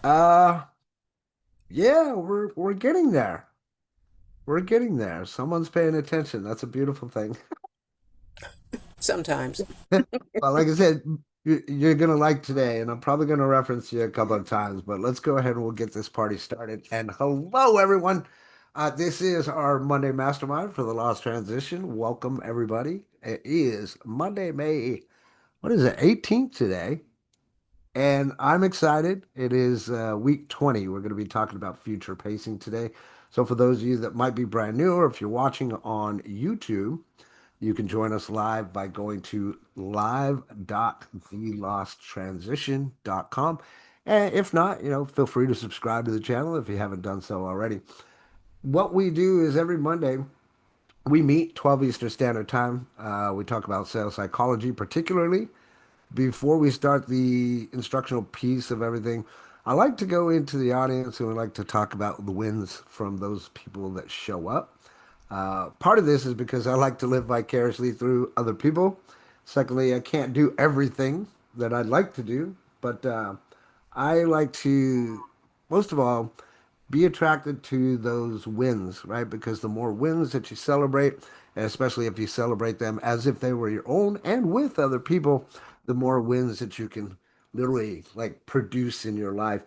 Uh, yeah, we're getting there. We're getting there. Someone's paying attention. That's a beautiful thing. Sometimes. Well, like I said, you're gonna like today, and I'm probably gonna reference you a couple of times, but let's go ahead and we'll get this party started. And hello, everyone. This is our Monday Mastermind for the Lost Transition. Welcome, everybody. It is Monday, May, what is it, 18th today? And I'm excited. It is week 20. We're going to be talking about future pacing today. So, for those of you that might be brand new, or if you're watching on YouTube, you can join us live by going to live.thelosttransition.com. And if not, feel free to subscribe to the channel if you haven't done so already. What we do is every Monday, we meet 12 Eastern Standard Time. We talk about sales psychology, particularly before we start the instructional piece of everything. I like to go into the audience and I like to talk about the wins from those people that show up. Part of this is because I like to live vicariously through other people. Secondly, I can't do everything that I'd like to do, but I like to, most of all, be attracted to those wins, right? Because the more wins that you celebrate, and especially if you celebrate them as if they were your own and with other people, the more wins that you can literally like produce in your life.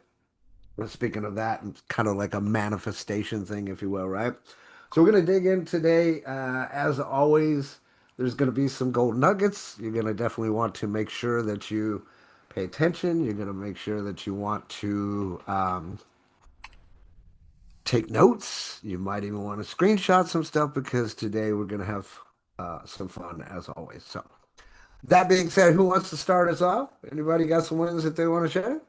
Well, speaking of that, it's kind of like a manifestation thing, if you will, right? So we're going to dig in today. As always, there's going to be some gold nuggets. You're going to definitely want to make sure that you pay attention. You're going to make sure that you want to take notes. You might even want to screenshot some stuff because today we're going to have some fun as always. So that being said, who wants to start us off? Anybody got some wins that they want to share?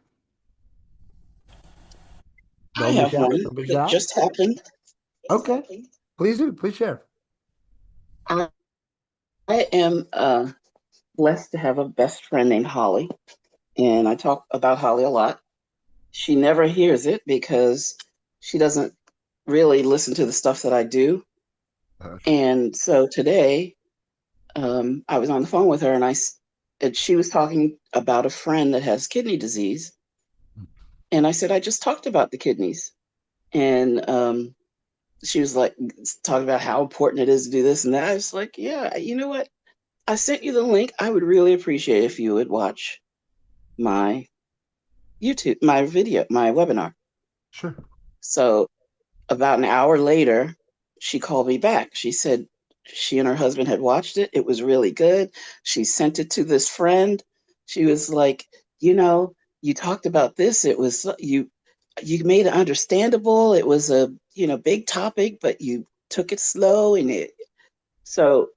I Don't be have shy. one Don't be that shy. just happened. Okay. Please do. Please share. I, I am blessed to have a best friend named Holly, and I talk about Holly a lot. She never hears it because she doesn't really listen to the stuff that I do. Okay. And so today, I was on the phone with her, and she was talking about a friend that has kidney disease, and I said I just talked about the kidneys, and she was like talking about how important it is to do this and that. I was like, yeah, you know what? I sent you the link. I would really appreciate if you would watch my my video, my webinar. Sure. So about an hour later, she called me back. She said she and her husband had watched it. It was really good. She sent it to this friend. She was like, you know, you talked about this. It was you made it understandable. It was a, big topic, but you took it slow and it so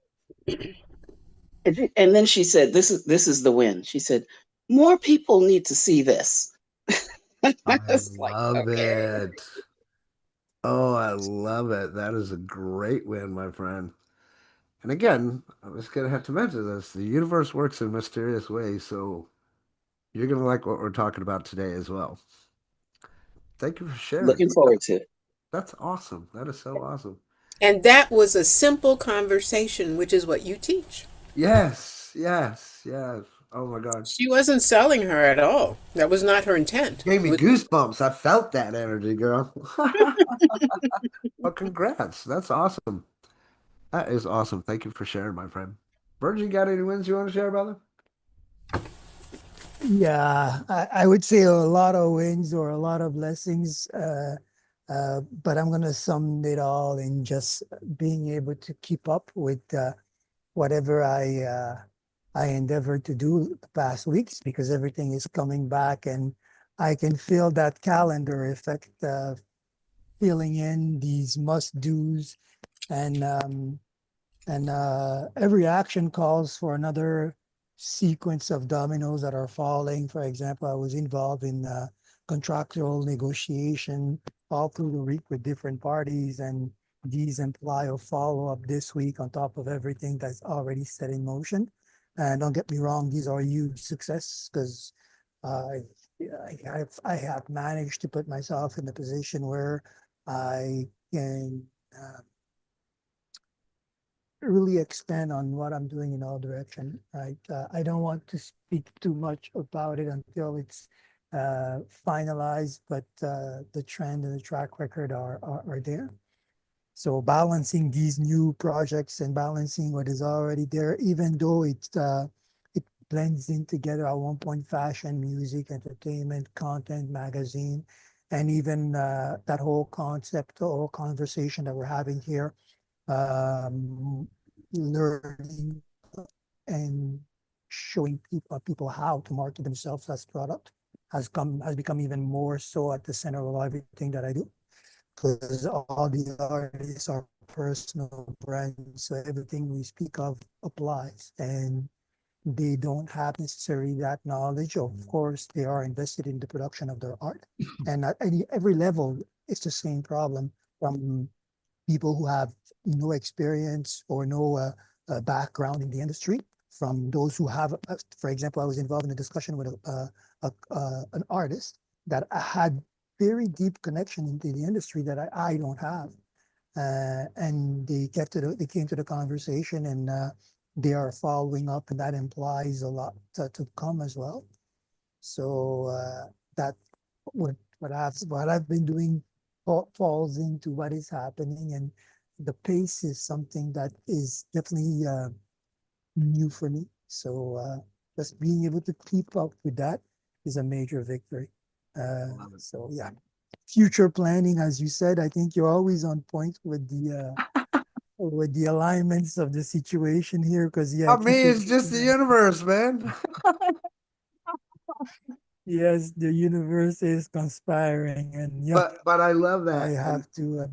and then she said, this is the win. She said, more people need to see this. I I was like, love okay. it. Oh, I love it. That is a great win, my friend. And again, I was going to have to mention this. The universe works in mysterious ways, so you're going to like what we're talking about today as well. Thank you for sharing. Looking forward to it. That's awesome. That is so awesome. And that was a simple conversation, which is what you teach. Yes, yes, yes. Oh my God. She wasn't selling her at all. That was not her intent. Gave It me was, goosebumps. I felt that energy, girl. Well, congrats. That's awesome. That is awesome. Thank you for sharing, my friend. Virgin, got any wins you want to share, brother? Yeah, I would say a lot of wins or a lot of blessings, but I'm gonna sum it all in just being able to keep up with whatever I endeavored to do the past weeks because everything is coming back and I can feel that calendar effect, filling in these must-dos and every action calls for another sequence of dominoes that are falling. For example, I was involved in contractual negotiation all through the week with different parties, and these imply a follow-up this week on top of everything that's already set in motion. And don't get me wrong, these are huge success because uh, I have managed to put myself in a position where I can really expand on what I'm doing in all direction, right? I don't want to speak too much about it until it's finalized, but the trend and the track record are there. So balancing these new projects and balancing what is already there, even though it blends in together at one point, fashion, music, entertainment, content, magazine, and even that whole concept or conversation that we're having here, learning and showing people how to market themselves as product has become even more so at the center of everything that I do, because all the artists are personal brands, so everything we speak of applies, and they don't have necessarily that knowledge. Of course, they are invested in the production of their art, and at every level, it's the same problem, from people who have no experience or no background in the industry, from those who have, for example, I was involved in a discussion with an artist that had very deep connection into the industry that I don't have. And they came to the conversation, and they are following up, and that implies a lot to come as well. So that what I've been doing falls into what is happening, and the pace is something that is definitely new for me. So just being able to keep up with that is a major victory. So yeah, future planning, as you said, I think you're always on point with the alignments of the situation here, because yeah, Not me, future it's just the planning, universe, man. yes, the universe is conspiring, and yeah, But I love I that. And have to.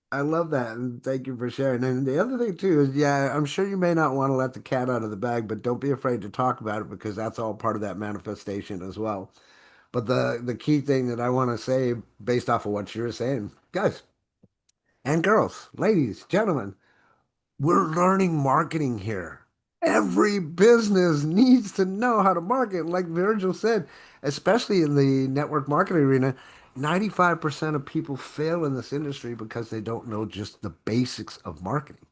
I love that, and thank you for sharing. And the other thing too is, yeah, I'm sure you may not want to let the cat out of the bag, but don't be afraid to talk about it because that's all part of that manifestation as well. But the key thing that I want to say, based off of what you're saying, guys and girls, ladies, gentlemen, we're learning marketing here. Every business needs to know how to market. Like Virgil said, especially in the network marketing arena, 95% of people fail in this industry because they don't know just the basics of marketing,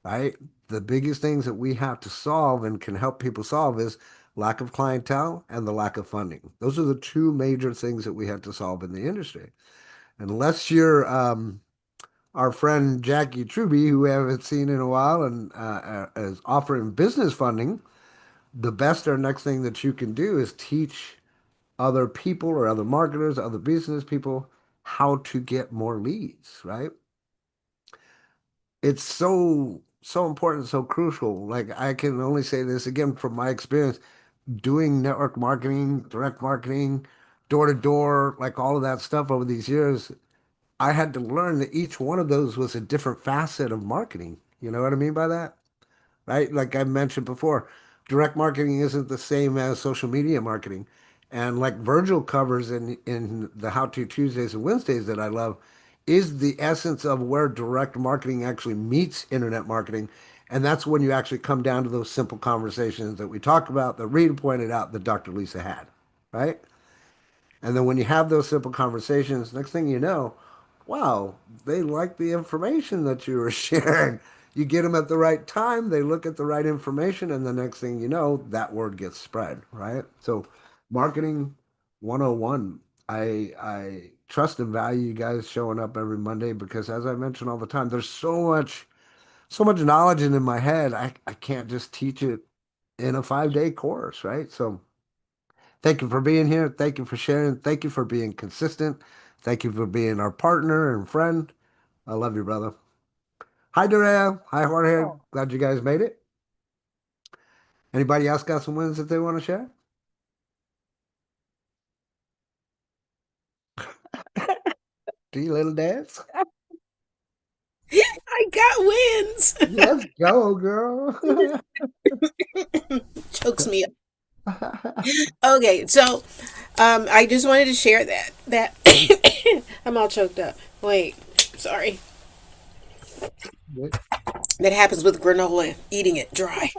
right? The biggest things that we have to solve and can help people solve is lack of clientele and the lack of funding. Those are the two major things that we have to solve in the industry. Unless you're our friend Jackie Truby, who we haven't seen in a while, and is offering business funding, the best or next thing that you can do is teach other people or other marketers, other business people how to get more leads, right? It's so important, so crucial. Like I can only say this again from my experience doing network marketing, direct marketing, door to door, like all of that stuff over these years. I had to learn that each one of those was a different facet of marketing. You know what I mean by that? Right? Like I mentioned before, direct marketing isn't the same as social media marketing. And like Virgil covers in the How To Tuesdays and Wednesdays that I love, is the essence of where direct marketing actually meets internet marketing. And that's when you actually come down to those simple conversations that we talk about, that Rita pointed out, that Dr. Lisa had, right? And then when you have those simple conversations, next thing you know, wow, they like the information that you were sharing. You get them at the right time, they look at the right information, and the next thing you know, that word gets spread, right? So, marketing 101. I trust and value you guys showing up every Monday because as I mention all the time, there's so much knowledge in my head. I can't just teach it in a 5-day course, right? So thank you for being here. Thank you for sharing. Thank you for being consistent. Thank you for being our partner and friend. I love you, brother. Hi, Dorea. Hi, Jorge. Oh, Glad you guys made it. Anybody else got some wins that they want to share? Do you little dance? I got wins. Let's go, girl. Chokes me up. Okay, so I just wanted to share that I'm all choked up. Wait, sorry. That happens with granola, eating it dry.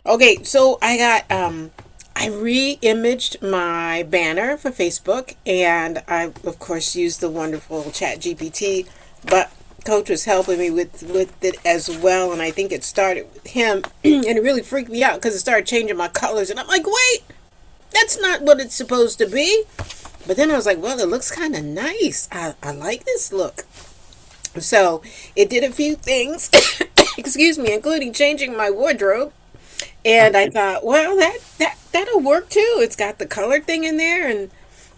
Okay, so I re-imaged my banner for Facebook, and I of course used the wonderful Chat GPT, but Coach was helping me with it as well, and I think it started with him, and it really freaked me out because it started changing my colors, and I'm like, wait, that's not what it's supposed to be. But then I was like, well, it looks kind of nice. I like this look. So it did a few things, excuse me, including changing my wardrobe. And I thought, well, that'll work too. It's got the color thing in there, and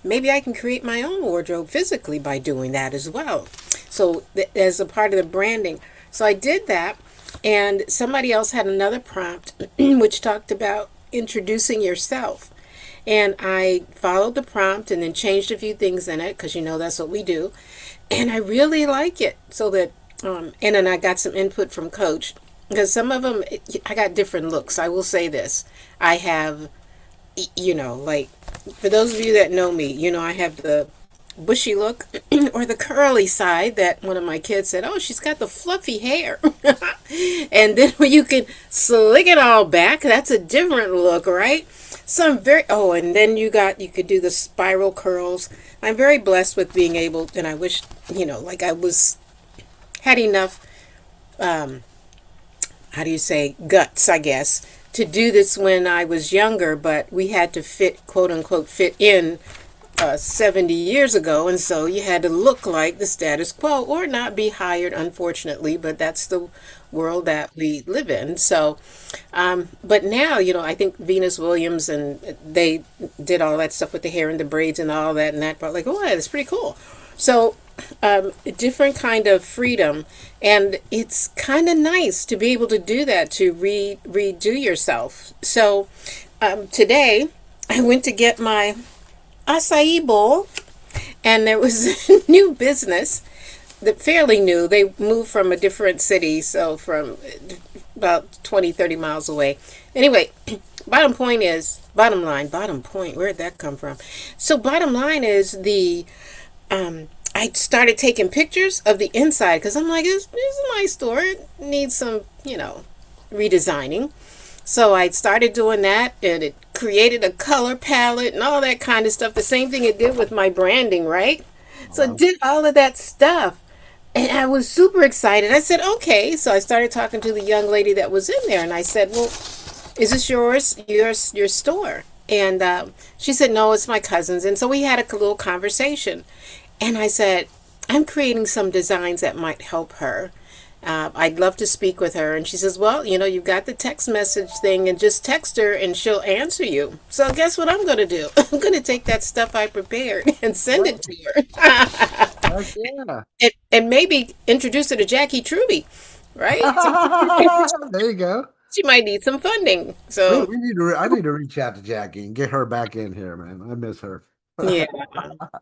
maybe I can create my own wardrobe physically by doing that as well. So as a part of the branding, so I did that, and somebody else had another prompt which talked about introducing yourself. And I followed the prompt and then changed a few things in it because that's what we do. And I really like it. So that, and then I got some input from Coach because some of them, I got different looks. I will say this. I have, like for those of you that know me, I have the bushy look or the curly side that one of my kids said, oh, she's got the fluffy hair. And then when you can slick it all back, that's a different look, right? So I'm very, oh, and then you could do the spiral curls. I'm very blessed with being able, and I wish, like I had enough, how do you say, guts, I guess, to do this when I was younger, but we had to fit, quote unquote, fit in 70 years ago, and so you had to look like the status quo or not be hired, unfortunately, but that's the world that we live in. So, but now, I think Venus Williams and they did all that stuff with the hair and the braids and all that, and that part, like, oh, that's pretty cool. So, a different kind of freedom, and it's kind of nice to be able to do that, to redo yourself. So, today I went to get my acai bowl, and there was a new business that fairly new. They moved from a different city, so from about 20, 30 miles away. Anyway, bottom point, where'd that come from? So bottom line is I started taking pictures of the inside because I'm like, it's a nice store. It needs some, redesigning. So I started doing that, and it created a color palette and all that kind of stuff. The same thing it did with my branding, right? So it Wow. did all of that stuff. And I was super excited. I said, okay. So I started talking to the young lady that was in there, and I said, well, is this your store? And she said, no, it's my cousin's. And so we had a little conversation. And I said, I'm creating some designs that might help her. I'd love to speak with her. And she says, well, you've got the text message thing, and just text her and she'll answer you. So guess what I'm going to do? I'm going to take that stuff I prepared and send it to her. Heck yeah. And maybe introduce her to Jackie Truby, right? So There you go. she might need some funding. We, So we need to. I need to reach out to Jackie and get her back in here, man. I miss her. yeah,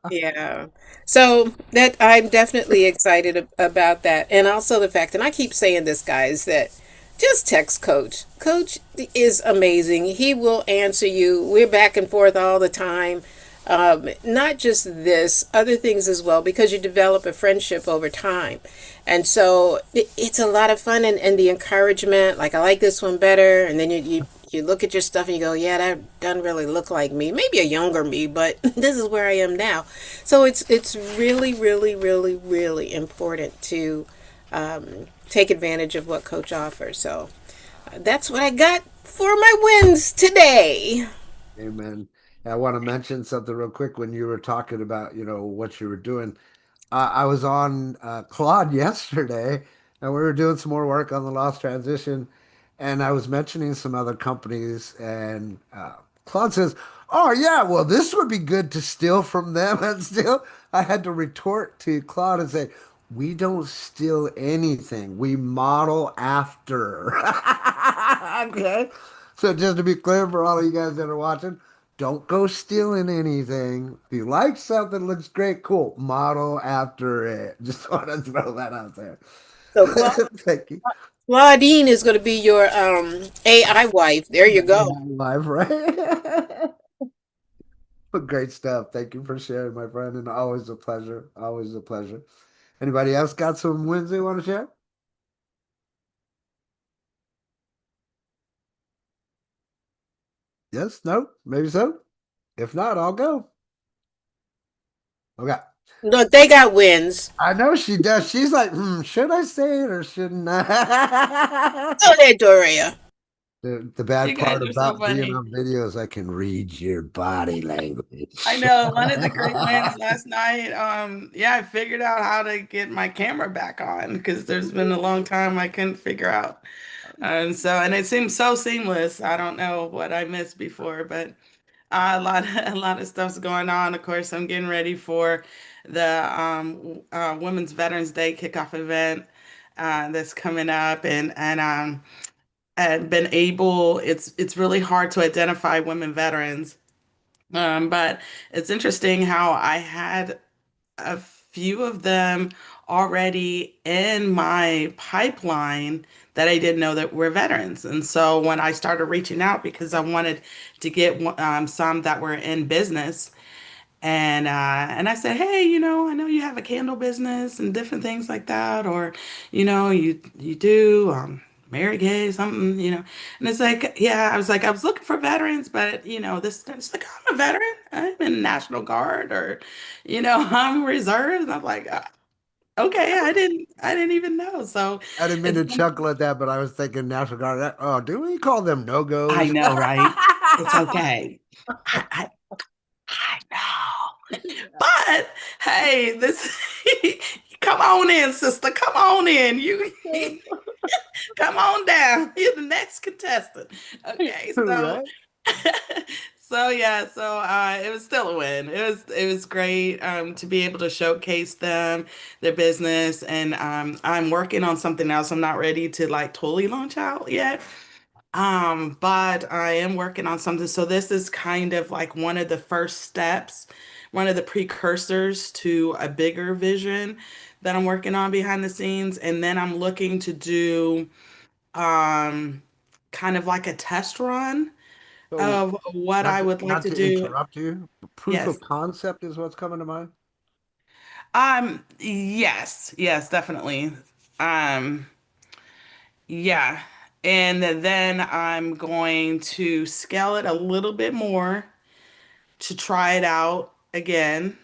yeah. So that I'm definitely excited about that, and also the fact, and I keep saying this, guys, that just text Coach. Coach is amazing. He will answer you. We're back and forth all the time. Not just this, other things as well, because you develop a friendship over time. And so it's a lot of fun, and the encouragement, like, I like this one better. And then you look at your stuff and you go, yeah, that doesn't really look like me. Maybe a younger me, but this is where I am now. So it's really, really, really, really important to take advantage of what Coach offers. So that's what I got for my wins today. Amen. I want to mention something real quick when you were talking about, what you were doing. I was on Claude yesterday, and we were doing some more work on the lost transition, and I was mentioning some other companies, and Claude says, "Oh yeah, well this would be good to steal from them." And still, I had to retort to Claude and say, "We don't steal anything. We model after." Okay. So just to be clear for all of you guys that are watching, don't go stealing anything. If you like something that looks great, cool. Model after it. Just want to throw that out there. So Thank you. Claudine is going to be your AI wife. There you go. Live, right? But great stuff. Thank you for sharing, my friend. And always a pleasure. Always a pleasure. Anybody else got some wins they want to share? Yes? No? Maybe so? If not, I'll go. Okay. Look, they got wins. I know she does. She's like, should I say it or shouldn't I? Go ahead, Doria. The bad You guys part are so about being funny. on video is I can read your body I language. know one of the great wins last night. Yeah, I figured out how to get my camera back on because there's been a long time I couldn't figure out. And it seems so seamless. I don't know what I missed before, but a lot of stuff's going on. Of course, I'm getting ready for the Women's Veterans Day kickoff event that's coming up, and been able. It's really hard to identify women veterans, but it's interesting how I had a few of them already in my pipeline that I didn't know that were veterans. And so when I started reaching out because I wanted to get some that were in business, and I said, hey, I know you have a candle business and different things like that, or you do Mary Gay something, and it's like, yeah, I was like, I was looking for veterans, but this it's like I'm a veteran, I'm in National Guard, or I'm reserved, and I'm like, okay, I didn't even know, so I didn't mean it's to chuckle at that, but I was thinking National Guard. Oh, do we call them I no-goes? know, right? It's okay. I, I know. But hey, this come on in, sister. Come on in. You come on down. You're the next contestant. Okay, so Right? so yeah, so it was still a win. It was great to be able to showcase them, their business, and I'm working on something else. I'm not ready to like totally launch out yet. But I am working on something. So this is kind of like one of the first steps, one of the precursors to a bigger vision that I'm working on behind the scenes. And then I'm looking to do um kind of like a test run So, of what I would like not to to do. interrupt you, proof of Yes. concept is what's coming to mind. Yes, definitely. Um, yeah. And then I'm going to scale it a little bit more to try it out again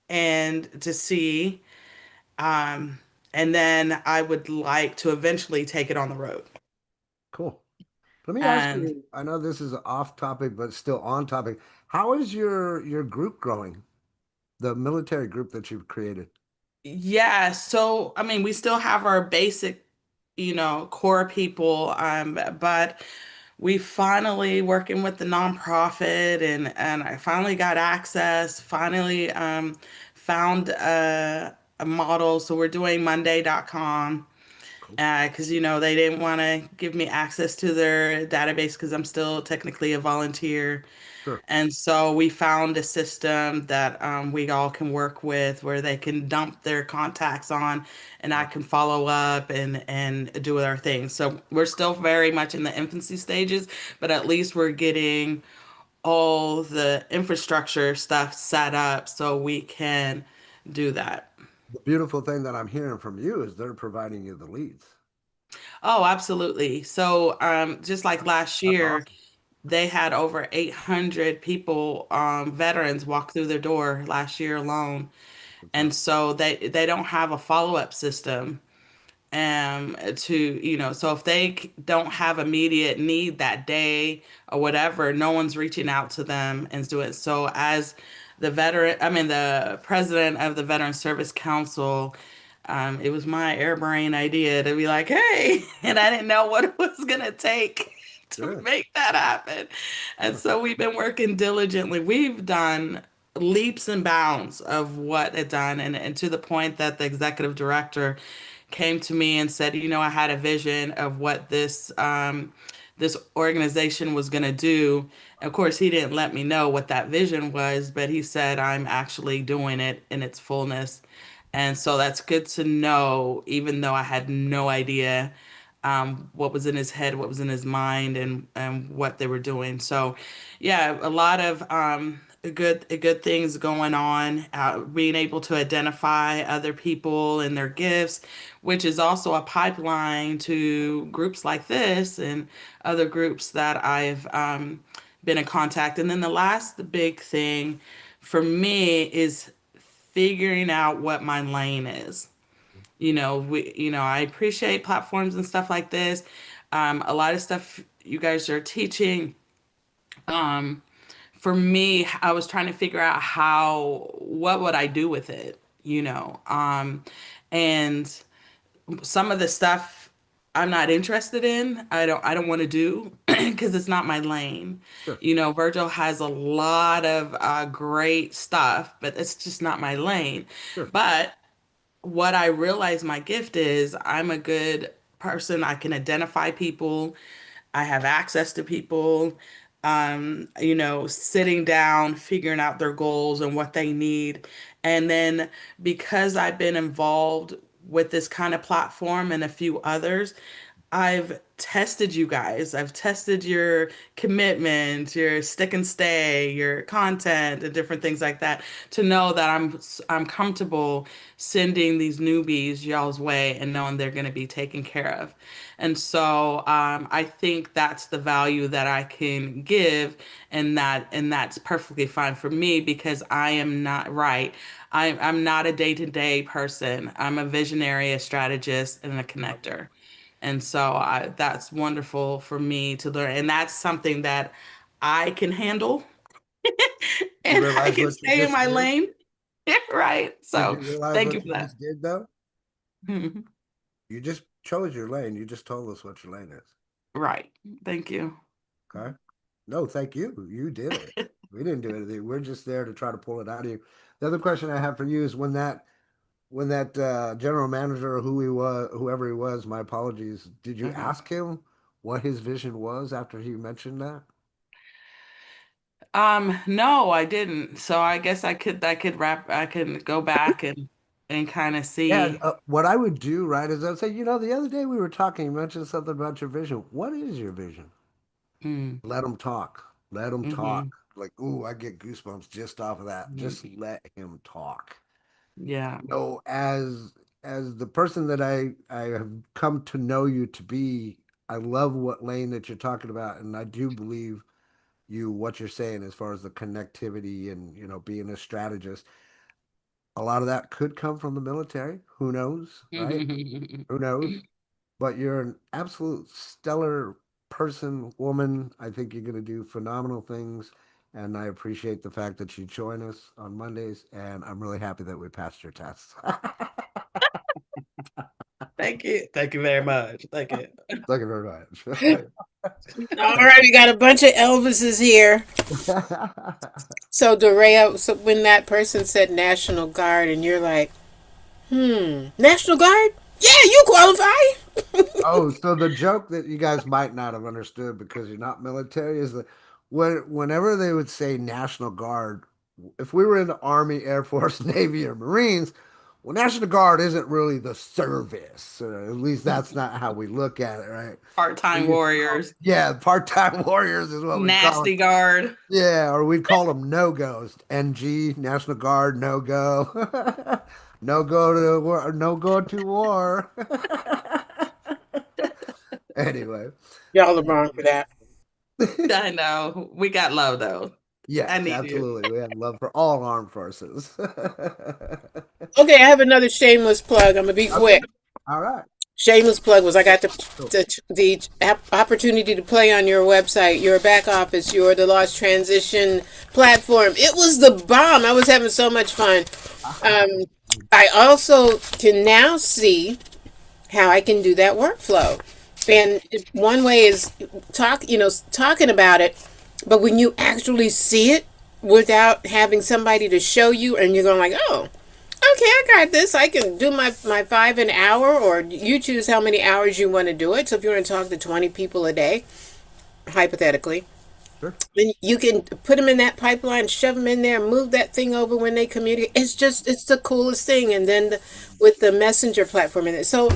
and to see. Um, and then I would like to eventually take it on the road. Cool. Let me ask And you, I know this is off topic, but still on topic. How is your group growing? The military group that you've created. yeah, so I mean, we still have our basic, core people, but we finally working with the nonprofit, and I finally got access, finally found a model. So we're doing Monday.com. Cool. Because they didn't want to give me access to their database because I'm still technically a volunteer. Sure. And so we found a system that we all can work with where they can dump their contacts on, and I Right. can follow up and do our thing. So we're still very much in the infancy stages, but at least we're getting all the infrastructure stuff set up so we can do that. The beautiful thing that I'm hearing from you is they're providing you the leads. Oh, absolutely. So just like last That's year, awesome. they had over 800 people, veterans, walk through their door last year alone. And Fantastic. so they don't have a follow-up system to so if they don't have immediate need that day or whatever, no one's reaching out to them and doing it. So as the president of the Veteran Service Council, it was my airbrain idea to be like, hey, and I didn't know what it was gonna take to Good. make that happen. And Sure. so we've been working diligently. We've done leaps and bounds of what it done, and to the point that the executive director came to me and said, I had a vision of what this organization was going to do. Of course, he didn't let me know what that vision was, but he said, I'm actually doing it in its fullness. And so that's good to know, even though I had no idea what was in his head, what was in his mind, and what they were doing. So, yeah, a lot of good things going on. Being able to identify other people and their gifts, which is also a pipeline to groups like this and other groups that I've been in contact. And then the last big thing for me is figuring out what my lane is. I appreciate platforms and stuff like this. A lot of stuff, you guys are teaching. Um, for me, I was trying to figure out what would I do with it, and some of the stuff I'm not interested in. I don't want to do because it's not my lane. Sure, Virgil has a lot of great stuff, but it's just not my lane. sure. But what I realize my gift is, I'm a good person. I can identify people. I have access to people. Sitting down, figuring out their goals and what they need. And then because I've been involved with this kind of platform and a few others, I've tested you guys. I've tested your commitment, your stick and stay, your content, and different things like that to know that I'm comfortable sending these newbies y'all's way and knowing they're going to be taken care of. And so I think that's the value that I can give, and that's perfectly fine for me because I am not right. I'm not a day-to-day person. I'm a visionary, a strategist, and a connector. And so that's wonderful for me to learn. And that's something that I can handle You and I realize can what you stay in just my did? lane. Right. Did So you realize thank you what for you that. just did, though? Mhm. You just chose your lane. You just told us what your lane is. Right. Thank you. Okay. No, thank you. You did it. We didn't do anything. We're just there to try to pull it out of you. The other question I have for you is when that general manager or whoever he was, my apologies, did you Uh-huh. ask him what his vision was after he mentioned that? No, I didn't. So I guess I can go back and kind of Yeah, see. what I would do, right, is I'd say, the other day we were talking, you mentioned something about your vision. What is your vision? Mm, Let them talk. Let them talk. hmm Like, ooh, I get goosebumps just off of that. Just let him talk. Yeah. As the person that I have come to know you to be, I love what lane that you're talking about, and I do believe what you're saying as far as the connectivity and being a strategist. A lot of that could come from the military. Who knows, right? Who knows? But you're an absolute stellar person, woman. I think you're going to do phenomenal things. And I appreciate the fact that you join us on Mondays. And I'm really happy that we passed your test. Thank you. Thank you very much. Thank you. Thank you very much. All right, we got a bunch of Elvises here. So Dorea, so when that person said National Guard, and you're like, National Guard? Yeah, you qualify. Oh, so the joke that you guys might not have understood because you're not military is that whenever they would say National Guard, if we were in the Army, Air Force, Navy, or Marines, well, National Guard isn't really the service. At least that's not how we look at it, right? We Part-time used to call, warriors, yeah, part-time warriors is what we call them. nasty guard. Yeah, or we'd call them no-goes. NG, National Guard, no-go. No go to war, no go to war. Anyway. Y'all are wrong for that. I know. We got love though. I Yes, need you. absolutely. We have love for all armed forces. Okay, I have another shameless plug. I'm gonna be Okay. quick. All right. Shameless plug was I got Cool. the opportunity to play on your website, your back office, your the lost transition platform. It was the bomb. I was having so much fun. Um, I also can now see how I can do that workflow. And one way is talking about it, but when you actually see it without having somebody to show you, and you're going like, oh, okay, I got this. I can do my 5 an hour, or you choose how many hours you want to do it. So if you want to talk to 20 people a day, hypothetically, Sure. then you can put them in that pipeline, shove them in there, move that thing over when they communicate. It's the coolest thing. And then with the messenger platform in it. So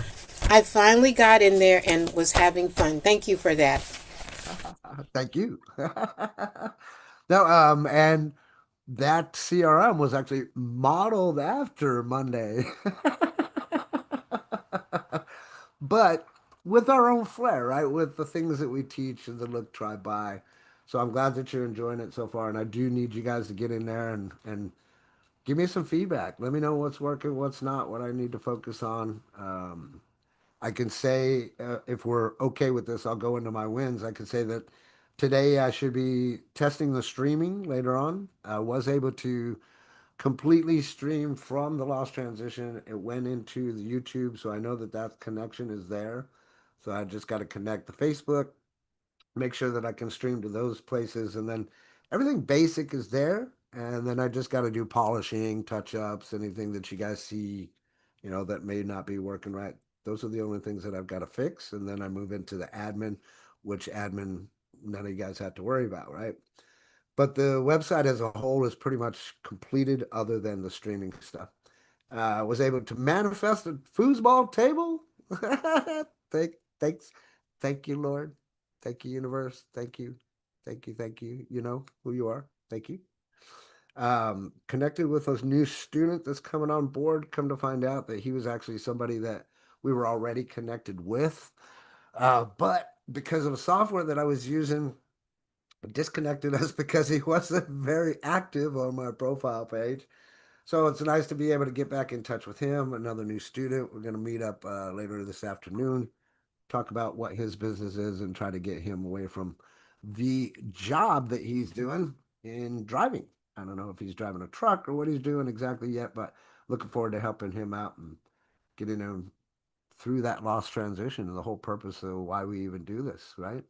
I finally got in there and was having fun. Thank you for that. Thank you. No, and that CRM was actually modeled after Monday. But with our own flair, right? With the things that we teach and the look, try, buy. So I'm glad that you're enjoying it so far. And I do need you guys to get in there and give me some feedback. Let me know what's working, what's not, what I need to focus on. I can say, if we're okay with this, I'll go into my wins. I can say that today I should be testing the streaming later on. I was able to completely stream from the lost transition. It went into the YouTube, so I know that that connection is there. So I just got to connect the Facebook, make sure that I can stream to those places, and then everything basic is there. And then I just got to do polishing, touch ups, anything that you guys see, that may not be working right. Those are the only things that I've got to fix. And then I move into the admin, which admin none of you guys have to worry about, right? But the website as a whole is pretty much completed, other than the streaming stuff. Was able to manifest a foosball table. Thanks, thank you, Lord. Thank you, universe. Thank you, thank you, thank you. You know who you are. Thank you. Connected with a new student that's coming on board. Come to find out that he was actually somebody that we were already connected with, but because of a software that I was using, disconnected us because he wasn't very active on my profile page. So it's nice to be able to get back in touch with him, another new student. We're going to meet up later this afternoon, talk about what his business is, and try to get him away from the job that he's doing in driving. I don't know if he's driving a truck or what he's doing exactly yet, but looking forward to helping him out and getting him through that lost transition and the whole purpose of why we even do this, right?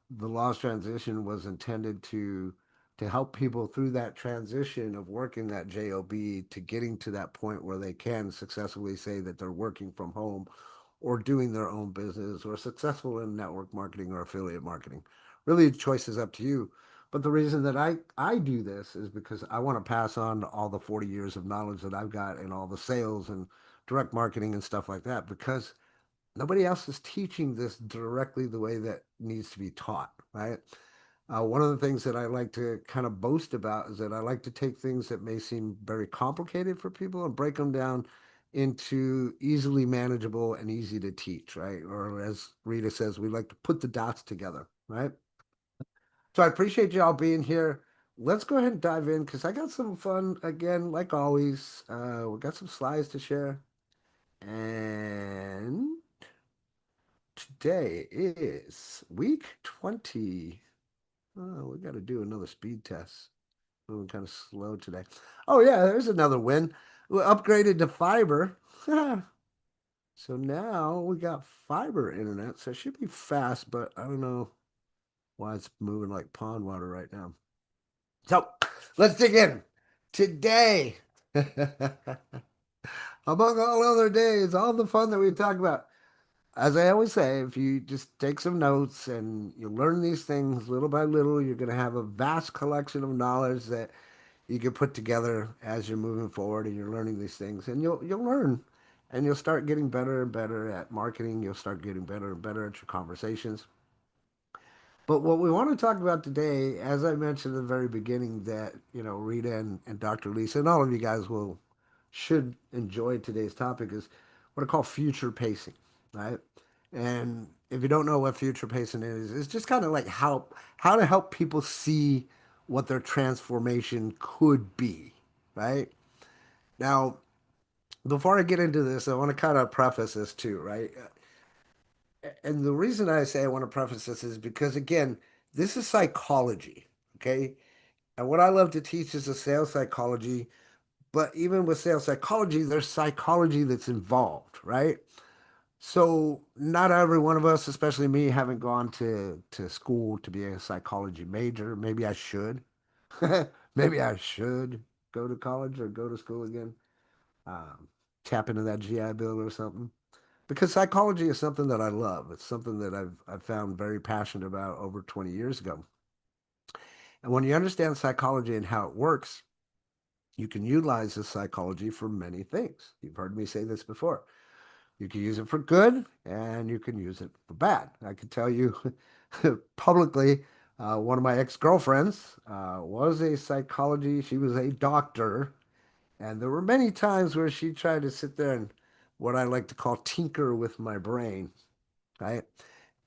The lost transition was intended to help people through that transition of working that job to getting to that point where they can successfully say that they're working from home or doing their own business or successful in network marketing or affiliate marketing. Really, the choice is up to you. But the reason that I do this is because I want to pass on all the 40 years of knowledge that I've got in all the sales and direct marketing and stuff like that, because nobody else is teaching this directly the way that needs to be taught, right? One of the things that I like to kind of boast about is that I like to take things that may seem very complicated for people and break them down into easily manageable and easy to teach, right? Or as Rita says, we like to put the dots together, right? So I appreciate y'all being here. Let's go ahead and dive in because I got some fun again, like always. We got some slides to share. And today is week 20. Oh, we got to do another speed test. Moving kind of slow today. Oh, yeah, there's another win. We upgraded to fiber. So now we got fiber internet. So it should be fast, but I don't know why it's moving like pond water right now. So let's dig in. Today, among all other days, all the fun that we talked about, as I always say, if you just take some notes and you learn these things little by little, you're going to have a vast collection of knowledge that you can put together as you're moving forward and you're learning these things. And you'll learn, and you'll start getting better and better at marketing. You'll start getting better and better at your conversations. But what we want to talk about today, as I mentioned at the very beginning, that Rita and Dr. Lisa and all of you guys will should enjoy today's topic, is what I call future pacing, right? And if you don't know what future pacing is, it's just kind of like how to help people see what their transformation could be, right? Now, before I get into this, I want to kind of preface this too, right? And the reason I say I want to preface this is because, again, this is psychology, okay? And what I love to teach is a sales psychology, but even with sales psychology, there's psychology that's involved, right? So not every one of us, especially me, haven't gone to school to be a psychology major. Maybe I should. Maybe I should go to college or go to school again. Um, Tap into that GI Bill or something. Because psychology is something that I love. It's something that I've found very passionate about over 20 years ago. And when you understand psychology and how it works, you can utilize this psychology for many things. You've heard me say this before. You can use it for good and you can use it for bad. I can tell you publicly, one of my ex-girlfriends was a psychology, she was a doctor, and there were many times where she tried to sit there and what I like to call tinker with my brain, right?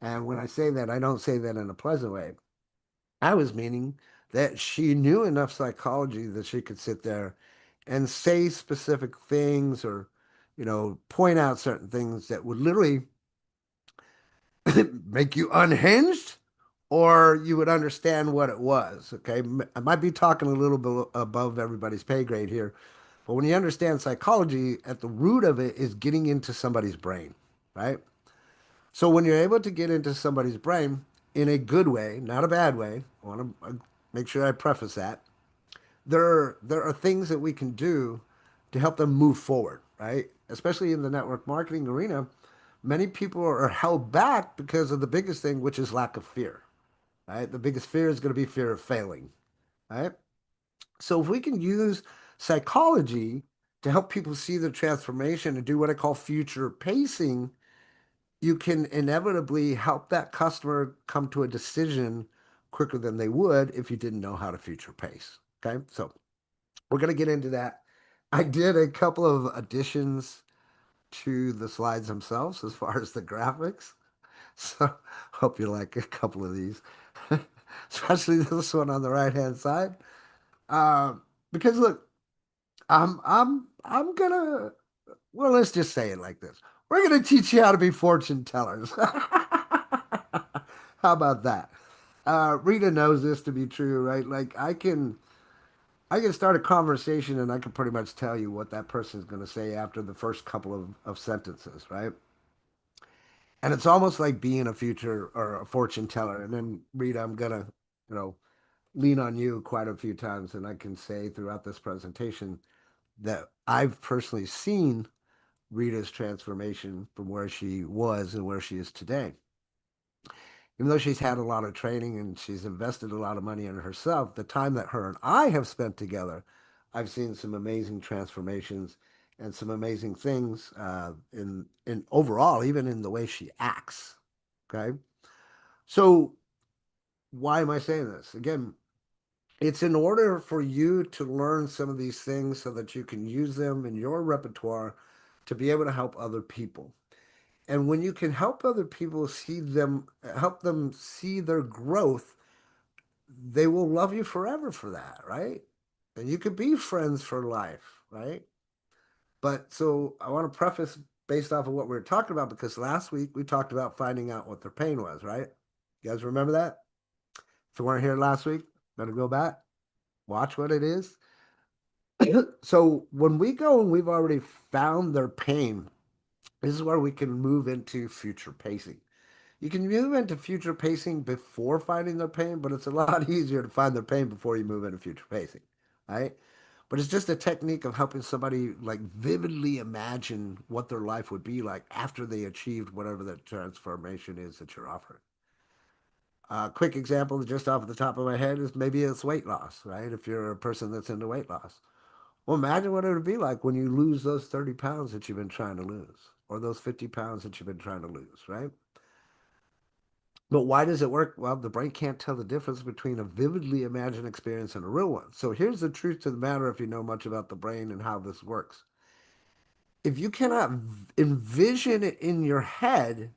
And when I say that, I don't say that in a pleasant way. I was meaning that she knew enough psychology that she could sit there and say specific things or point out certain things that would literally make you unhinged, or you would understand what it was. Okay. I might be talking a little bit above everybody's pay grade here, but when you understand psychology, at the root of it is getting into somebody's brain, right? So when you're able to get into somebody's brain in a good way, not a bad way, I want to make sure I preface that. There are things that we can do to help them move forward, right? Especially in the network marketing arena, many people are held back because of the biggest thing, which is lack of fear, right? The biggest fear is going to be fear of failing, right? So if we can use psychology to help people see the transformation and do what I call future pacing, you can inevitably help that customer come to a decision quicker than they would if you didn't know how to future pace. Okay. So we're going to get into that. I did a couple of additions to the slides themselves as far as the graphics. So hope you like a couple of these, especially this one on the right hand side. Because look, I'm gonna, well, let's just say it like this. We're gonna teach you how to be fortune tellers. How about that? Rita knows this to be true, right? Like I can start a conversation and I can pretty much tell you what that person is going to say after the first couple of sentences, right? And it's almost like being a future or a fortune teller. And then Rita, I'm gonna, you know, lean on you quite a few times, and I can say throughout this presentation that I've personally seen Rita's transformation from where she was and where she is today. Even though she's had a lot of training and she's invested a lot of money in herself, the time that her and I have spent together, I've seen some amazing transformations and some amazing things in overall, even in the way she acts. Okay, so why am I saying this? Again, it's in order for you to learn some of these things so that you can use them in your repertoire to be able to help other people. And when you can help other people help them see their growth, they will love you forever for that, right? And you could be friends for life, right? But so I want to preface based off of what we were talking about because last week we talked about finding out what their pain was, right? You guys remember that? If you weren't here last week, better go back, watch what it is. So when we go and we've already found their pain, this is where we can move into future pacing. You can move into future pacing before finding their pain, but it's a lot easier to find their pain before you move into future pacing, right? But it's just a technique of helping somebody like vividly imagine what their life would be like after they achieved whatever the transformation is that you're offering. A quick example, just off the top of my head, is maybe it's weight loss, right? If you're a person that's into weight loss, well, imagine what it would be like when you lose those 30 pounds that you've been trying to lose, or those 50 pounds that you've been trying to lose, right? But why does it work? Well, the brain can't tell the difference between a vividly imagined experience and a real one. So here's the truth to the matter if you know much about the brain and how this works. If you cannot envision it in your head,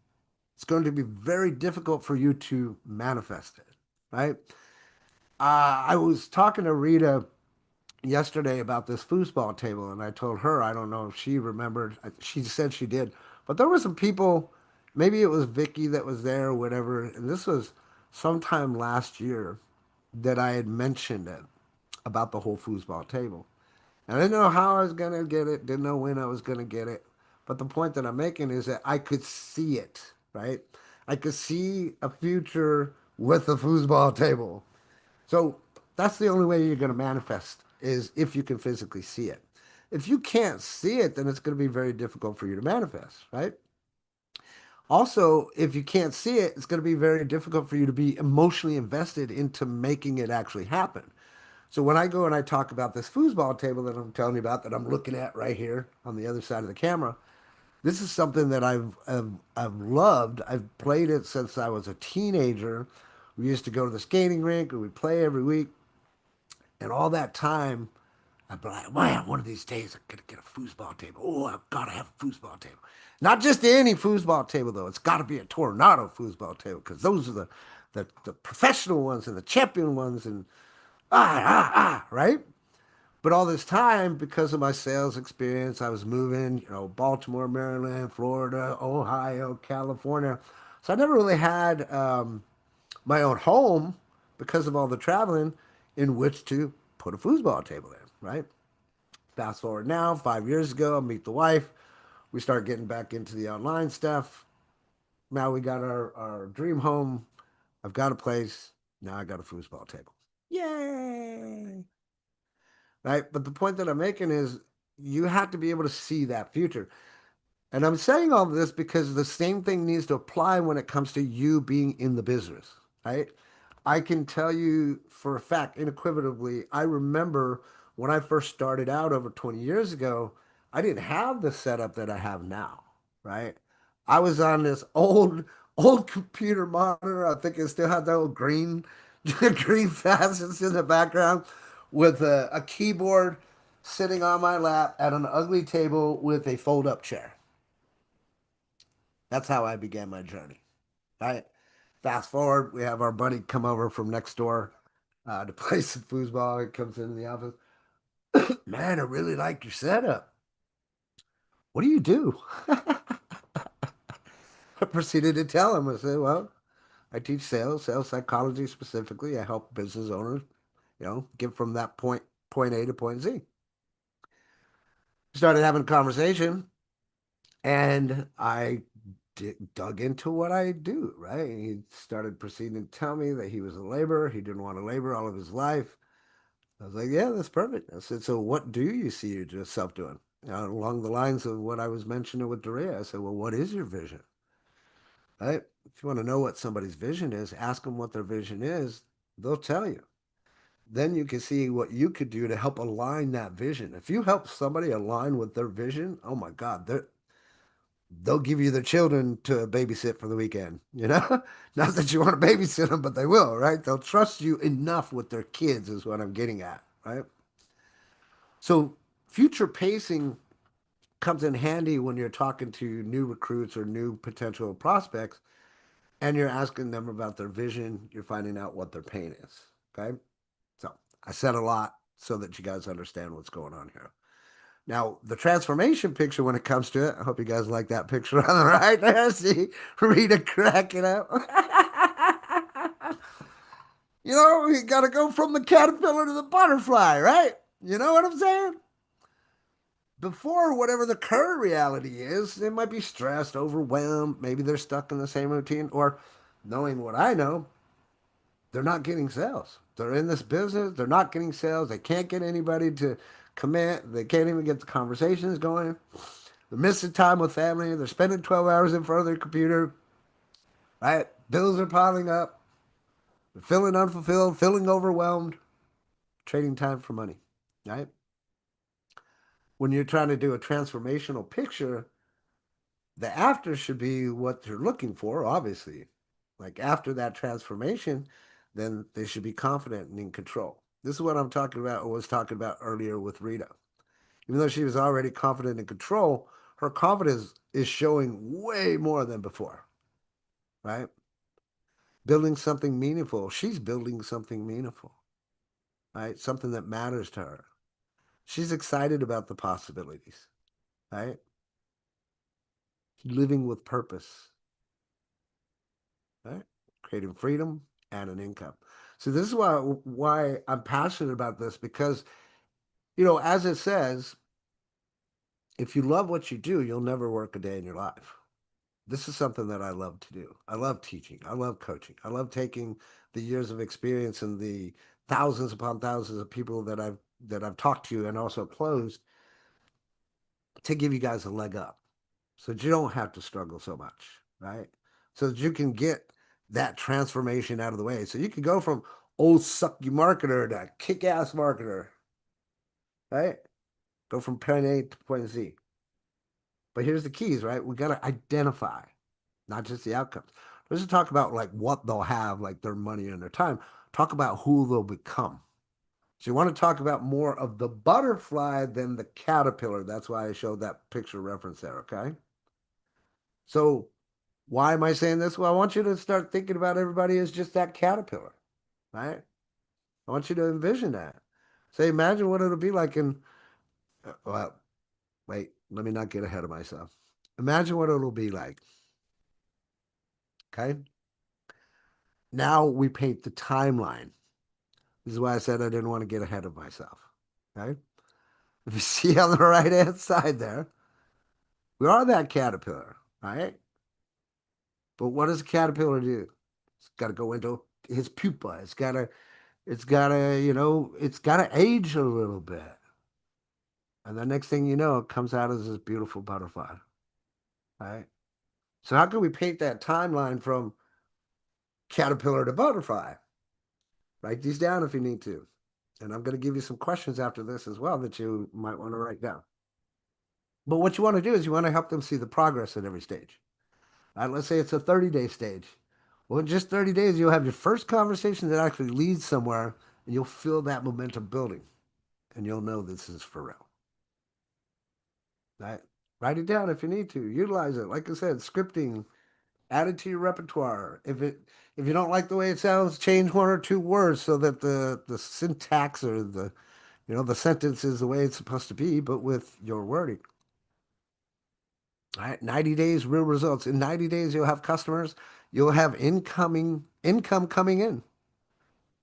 it's going to be very difficult for you to manifest it, right? I was talking to Rita yesterday about this foosball table, and I told her I don't know if she remembered. She said she did, but there were some people. Maybe it was Vicky that was there or whatever. And this was sometime last year that I had mentioned it about the whole foosball table. And I didn't know how I was gonna get it. Didn't know when I was gonna get it. But the point that I'm making is that I could see it, right? I could see a future with the foosball table. So that's the only way you're going to manifest is if you can physically see it. If you can't see it, then it's going to be very difficult for you to manifest, right? Also, if you can't see it, it's going to be very difficult for you to be emotionally invested into making it actually happen. So when I go and I talk about this foosball table that I'm telling you about that I'm looking at right here on the other side of the camera, this is something that I've loved. I've played it since I was a teenager. We used to go to the skating rink and we'd play every week. And all that time, I'd be like, man, one of these days I'm going to get a foosball table. Oh, I've got to have a foosball table. Not just any foosball table, though. It's got to be a Tornado foosball table because those are the professional ones and the champion ones and right? But all this time, because of my sales experience, I was moving, Baltimore, Maryland, Florida, Ohio, California. So I never really had my own home because of all the traveling in which to put a foosball table in, right? Fast forward now, 5 years ago, I meet the wife. We start getting back into the online stuff. Now we got our dream home. I've got a place. Now I got a foosball table. Yay! Right? But the point that I'm making is you have to be able to see that future. And I'm saying all of this because the same thing needs to apply when it comes to you being in the business, right? I can tell you for a fact, unequivocally, I remember when I first started out over 20 years ago, I didn't have the setup that I have now, right? I was on this old computer monitor. I think it still had that old green, green facets in the background with a keyboard sitting on my lap at an ugly table with a fold-up chair. That's how I began my journey. Right. Fast forward, we have our buddy come over from next door to play some foosball. He comes into the office. Man, I really like your setup. What do you do? I proceeded to tell him. I said, well, I teach sales psychology specifically. I help business owners, get from that point A to point Z. Started having a conversation, and I dug into what I do, right? He started proceeding to tell me that he was a laborer. He didn't want to labor all of his life. I was like, yeah, that's perfect. I said, so what do you see yourself doing? Along the lines of what I was mentioning with Dorea, I said, well, what is your vision? Right? If you want to know what somebody's vision is, ask them what their vision is. They'll tell you. Then you can see what you could do to help align that vision. If you help somebody align with their vision, oh my God, they'll give you their children to babysit for the weekend, Not that you want to babysit them, but they will, right? They'll trust you enough with their kids, is what I'm getting at, right? So future pacing comes in handy when you're talking to new recruits or new potential prospects and you're asking them about their vision, you're finding out what their pain is, okay? So I said a lot so that you guys understand what's going on here. Now, the transformation picture when it comes to it, I hope you guys like that picture on the right there. See Rita cracking up. You got to go from the caterpillar to the butterfly, right? You know what I'm saying? Before whatever the current reality is, they might be stressed, overwhelmed. Maybe they're stuck in the same routine, or knowing what I know, they're not getting sales. They're in this business, they're not getting sales. They can't get anybody to commit. They can't even get the conversations going. They're missing time with family. They're spending 12 hours in front of their computer, right? Bills are piling up. They're feeling unfulfilled, feeling overwhelmed, trading time for money, right? When you're trying to do a transformational picture, the after should be what they're looking for, obviously. Like after that transformation, then they should be confident and in control. This is what I'm talking about, or was talking about earlier with Rita. Even though she was already confident in control, her confidence is showing way more than before, right? Building something meaningful. She's building something meaningful, right? Something that matters to her. She's excited about the possibilities, right? Living with purpose, right? Creating freedom and an income. So this is why I'm passionate about this because, as it says, if you love what you do, you'll never work a day in your life. This is something that I love to do. I love teaching. I love coaching. I love taking the years of experience and the thousands upon thousands of people that I've talked to and also closed to give you guys a leg up so that you don't have to struggle so much, right? So that you can get that transformation out of the way. So you can go from old sucky marketer to kick ass marketer, right? Go from point A to point Z. But here's the keys, right? We got to identify, not just the outcomes. Let's talk about like what they'll have, like their money and their time. Talk about who they'll become. So you want to talk about more of the butterfly than the caterpillar. That's why I showed that picture reference there, okay? So why am I saying this? Well, I want you to start thinking about everybody as just that caterpillar, right? I want you to envision that. Say, imagine what it'll be like in, well, wait, let me not get ahead of myself. Imagine what it'll be like. Okay. Now we paint the timeline. This is why I said I didn't want to get ahead of myself. Okay. If you see on the right hand side there, we are that caterpillar, right? But what does a caterpillar do? It's got to go into his pupa. It's gotta age a little bit. And the next thing you know, it comes out as this beautiful butterfly, right? So how can we paint that timeline from caterpillar to butterfly? Write these down if you need to. And I'm going to give you some questions after this as well that you might want to write down. But what you want to do is you want to help them see the progress at every stage. All right, let's say it's a 30-day stage. Well, in just 30 days, you'll have your first conversation that actually leads somewhere, and you'll feel that momentum building, and you'll know this is for real. Right? Write it down if you need to. Utilize it. Like I said, scripting, add it to your repertoire. If you don't like the way it sounds, change one or two words so that the syntax or the sentence is the way it's supposed to be, but with your wording. All right, 90 days, real results. In 90 days, you'll have customers. You'll have income coming in.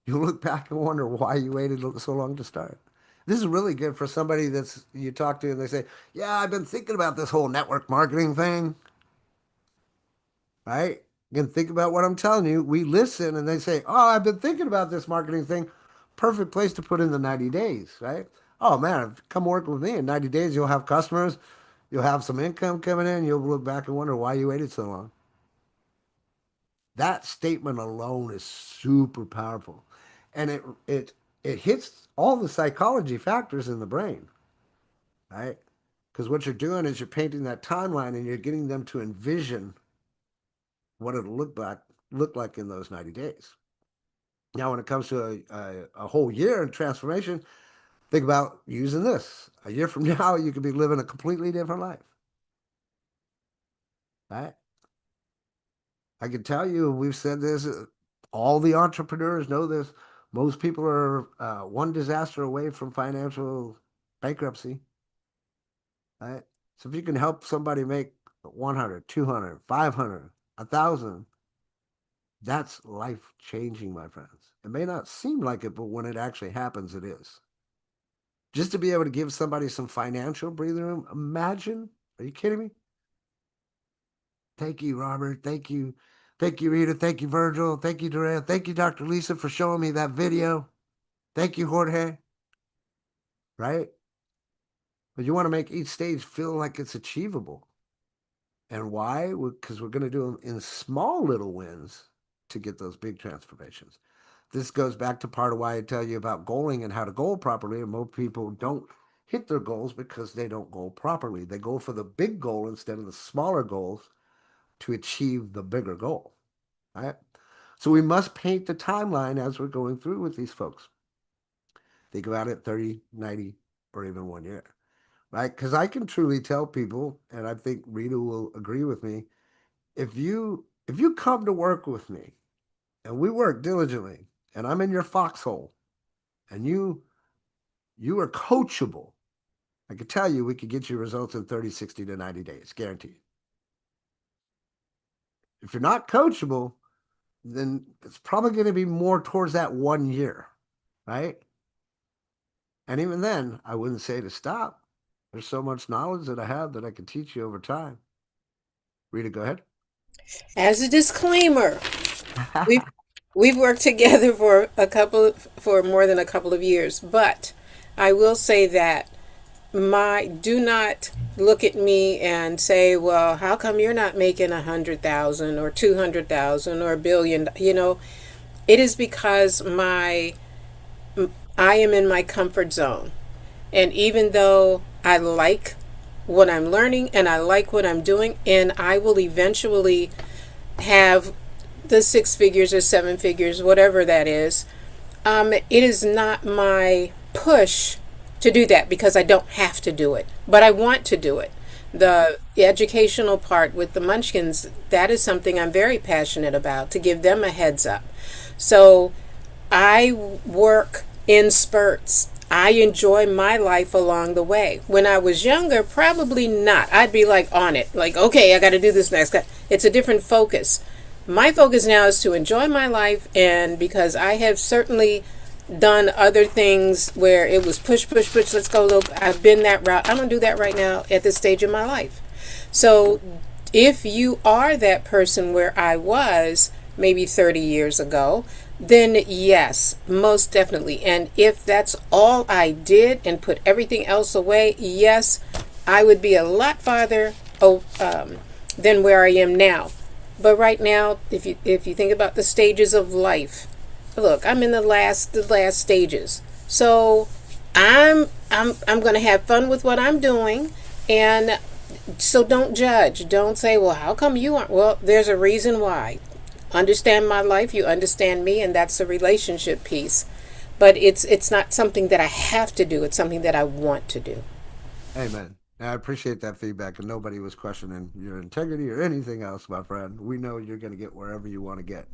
You'll look back and wonder why you waited so long to start. This is really good for somebody that's you talk to and they say, "Yeah, I've been thinking about this whole network marketing thing." Right? You can think about what I'm telling you. We listen and they say, "Oh, I've been thinking about this marketing thing." Perfect place to put in the 90 days, right? Oh man, come work with me. In 90 days, you'll have customers, you'll have some income coming in, you'll look back and wonder why you waited so long. That statement alone is super powerful. And it hits all the psychology factors in the brain, right? Because what you're doing is you're painting that timeline and you're getting them to envision what it'll look like in those 90 days. Now, when it comes to a whole year in transformation, think about using this. A year from now, you could be living a completely different life, right? I can tell you, we've said this, all the entrepreneurs know this. Most people are one disaster away from financial bankruptcy, right? So if you can help somebody make 100, 200, 500, 1,000, that's life changing, my friends. It may not seem like it, but when it actually happens, it is. Just to be able to give somebody some financial breathing room, imagine. Are you kidding me? Thank you, Robert. Thank you. Thank you, Rita. Thank you, Virgil. Thank you, Duran. Thank you, Dr. Lisa, for showing me that video. Thank you, Jorge. Right? But you want to make each stage feel like it's achievable. And why? Because we're going to do them in small little wins to get those big transformations. This goes back to part of why I tell you about goaling and how to goal properly. And most people don't hit their goals because they don't goal properly. They go for the big goal instead of the smaller goals to achieve the bigger goal. Right? So we must paint the timeline as we're going through with these folks. Think about it 30, 90, or even 1 year. Right? Because I can truly tell people, and I think Rita will agree with me, if you come to work with me and we work diligently and I'm in your foxhole and you are coachable, I could tell you we could get you results in 30, 60 to 90 days, guaranteed. If you're not coachable, then it's probably going to be more towards that 1 year, right? And even then, I wouldn't say to stop. There's so much knowledge that I have that I can teach you over time. Rita, go ahead. As a disclaimer, we've we've worked together for more than a couple of years, but I will say that my do not look at me and say, well, how come you're not making 100,000 or 200,000 or a billion? It is because I am in my comfort zone. And even though I like what I'm learning and I like what I'm doing, and I will eventually have the six figures or seven figures, whatever that is, it is not my push to do that because I don't have to do it, but I want to do it. The educational part with the Munchkins, that is something I'm very passionate about, to give them a heads up. So I work in spurts. I enjoy my life along the way. When I was younger, probably not. I'd be like on it, like, okay, I got to do this next. It's a different focus. My focus now is to enjoy my life, and because I have certainly done other things where it was push, push, push, let's go, look, I've been that route. I don't do that right now at this stage in my life. So if you are that person where I was maybe 30 years ago, then yes, most definitely. And if that's all I did and put everything else away, yes, I would be a lot farther than where I am now. But right now, if you think about the stages of life, look, I'm in the last stages. So I'm going to have fun with what I'm doing, and so don't judge. Don't say, well, how come you aren't? Well, there's a reason why. Understand my life, you understand me, and that's a relationship piece. But it's not something that I have to do. It's something that I want to do. Amen. I appreciate that feedback, and nobody was questioning your integrity or anything else, my friend. We know you're going to get wherever you want to get.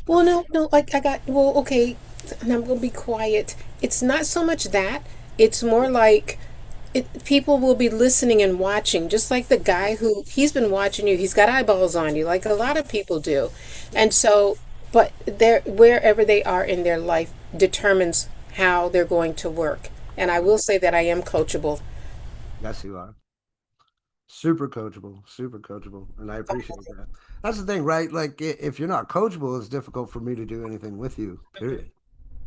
Well, That's no, no, like I got, well, okay, and I'm going to be quiet. It's not so much that, it's more like people will be listening and watching, just like the guy who he's been watching you. He's got eyeballs on you, like a lot of people do. And so, but they're, wherever they are in their life determines how they're going to work. And I will say that I am coachable. yes, you are. Super coachable, and I appreciate that. That's the thing, right? Like, if you're not coachable, it's difficult for me to do anything with you. Period.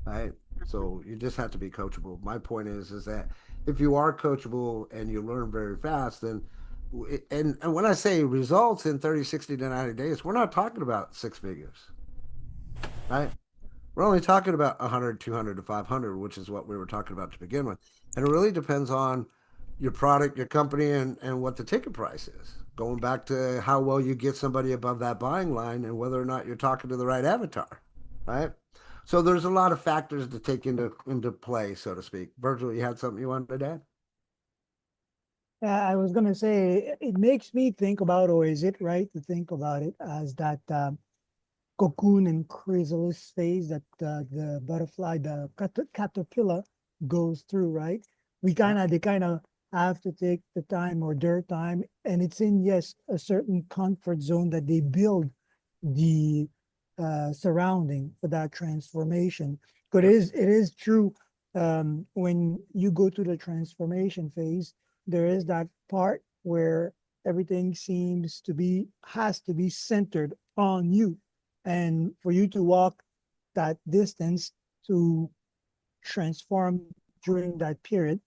Right? So you just have to be coachable. My point is that if you are coachable and you learn very fast, then and when I say results in 30, 60 to 90 days, we're not talking about six figures, right? We're only talking about 100, 200 to 500, which is what we were talking about to begin with. And it really depends on your product, your company, and what the ticket price is. Going back to how well you get somebody above that buying line and whether or not you're talking to the right avatar, right? So there's a lot of factors to take into play, so to speak. Virgil, you had something you wanted to add? I was gonna say it makes me think about, or is it right to think about it as that cocoon and chrysalis phase that the butterfly, the caterpillar goes through, right? Yeah, They kind of have to take the time or their time, and it's in, yes, a certain comfort zone that they build the surrounding for that transformation. But yep, it is true, when you go to the transformation phase, there is that part where everything seems to be has to be centered on you, and for you to walk that distance to transform during that period,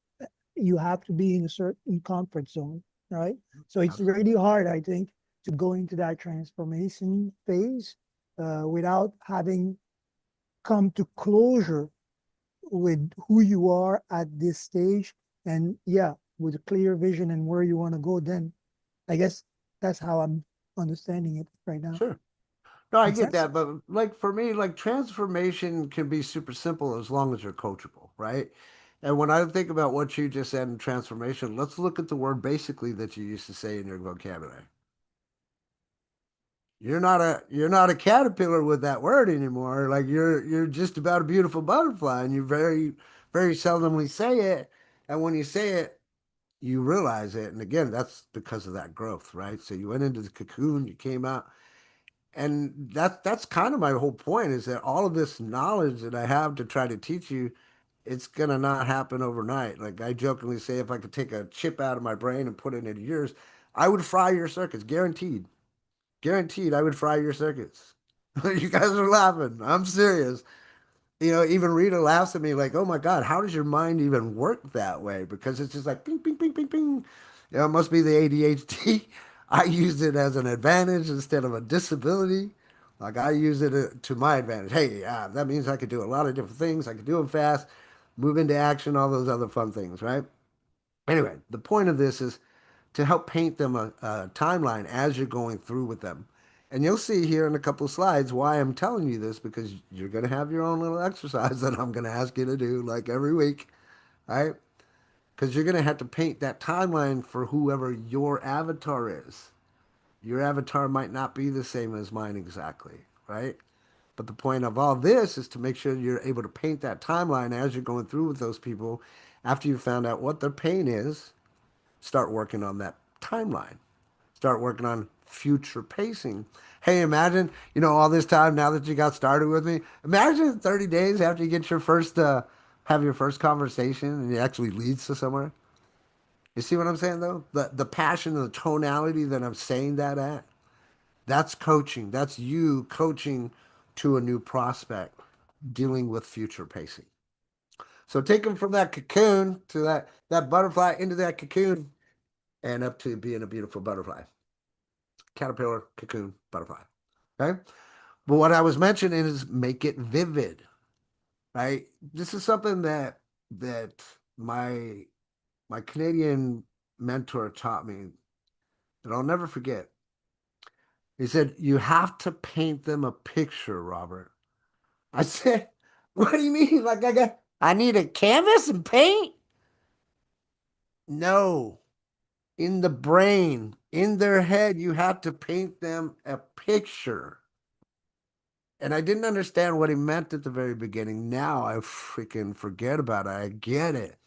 you have to be in a certain comfort zone, right? So it's absolutely. really hard, I think, to go into that transformation phase without having come to closure with who you are at this stage. And yeah, with a clear vision and where you want to go, then I guess that's how I'm understanding it right now. Sure. No, I Makes get sense? that, but like for me, like transformation can be super simple as long as you're coachable, right? And when I think about what you just said in transformation, let's look at the word basically that you used to say in your vocabulary. You're not a caterpillar with that word anymore. Like you're just about a beautiful butterfly, and you very seldomly say it. And when you say it, you realize it. And again, that's because of that growth, right? So you went into the cocoon, you came out, and that's kind of my whole point is that all of this knowledge that I have to try to teach you, it's gonna not happen overnight. Like I jokingly say, if I could take a chip out of my brain and put it into yours, I would fry your circuits, guaranteed. Guaranteed, I would fry your circuits. You guys are laughing. I'm serious. Even Rita laughs at me like, "Oh my God, how does your mind even work that way?" Because it's just like ping, ping, ping, ping, ping. It must be the ADHD. I use it as an advantage instead of a disability. Like I use it to my advantage. Hey, that means I could do a lot of different things. I could do them fast, move into action, all those other fun things, right? Anyway, the point of this is to help paint them a timeline as you're going through with them. And you'll see here in a couple of slides why I'm telling you this because you're going to have your own little exercise that I'm going to ask you to do like every week, right? Because you're going to have to paint that timeline for whoever your avatar is. Your avatar might not be the same as mine exactly, right? But the point of all this is to make sure you're able to paint that timeline as you're going through with those people. After you found out what their pain is, start working on that timeline. Start working on future pacing. Hey, imagine, all this time now that you got started with me, imagine 30 days after you get your first, have your first conversation and it actually leads to somewhere. You see what I'm saying though? The passion and the tonality that I'm saying that at, that's coaching. That's you coaching to a new prospect dealing with future pacing. So take them from that cocoon to that butterfly into that cocoon and up to being a beautiful butterfly. Caterpillar, cocoon, butterfly. Okay? But what I was mentioning is make it vivid, right? This is something that my my Canadian mentor taught me that I'll never forget. He said, "You have to paint them a picture, Robert." I said, "What do you mean? Like I need a canvas and paint?" No. In the brain, in their head, you have to paint them a picture. And I didn't understand what he meant at the very beginning. Now I freaking forget about it. I get it.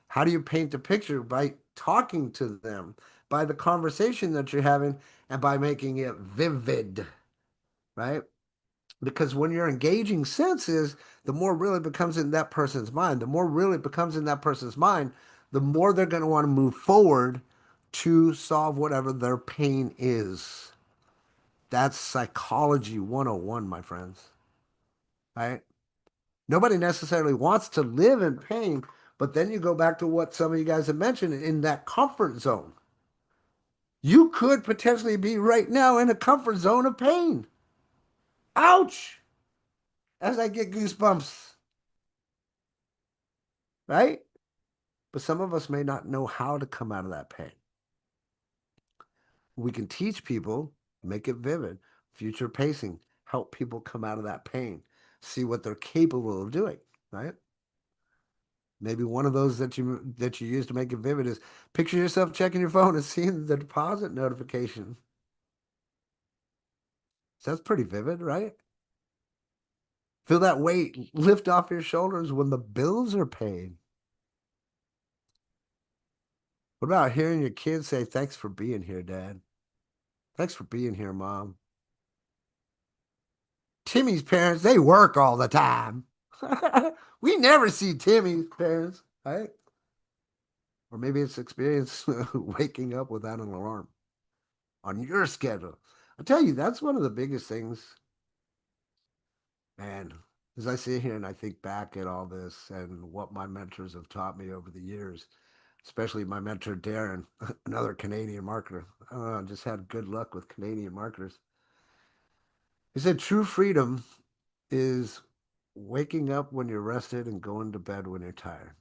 How do you paint the picture? By talking to them, by the conversation that you're having, and by making it vivid, right? Because when you're engaging senses, the more real it becomes in that person's mind. The more real it becomes in that person's mind, the more they're going to want to move forward to solve whatever their pain is. That's psychology 101, my friends. Right? Nobody necessarily wants to live in pain, but then you go back to what some of you guys have mentioned in that comfort zone. You could potentially be right now in a comfort zone of pain. Ouch! As I get goosebumps, right? But some of us may not know how to come out of that pain. We can teach people, make it vivid, future pacing, help people come out of that pain, see what they're capable of doing, right? Maybe one of those that you use to make it vivid is picture yourself checking your phone and seeing the deposit notification. So that's pretty vivid, right? Feel that weight lift off your shoulders when the bills are paid. What about hearing your kids say, "Thanks for being here, Dad. Thanks for being here, Mom." Timmy's parents, they work all the time. We never see Timmy's parents, right? Or maybe it's experience waking up without an alarm on your schedule. I tell you, that's one of the biggest things, man. As I sit here and I think back at all this and what my mentors have taught me over the years, especially my mentor Darren, another Canadian marketer. I just had good luck with Canadian marketers. He said true freedom is waking up when you're rested and going to bed when you're tired.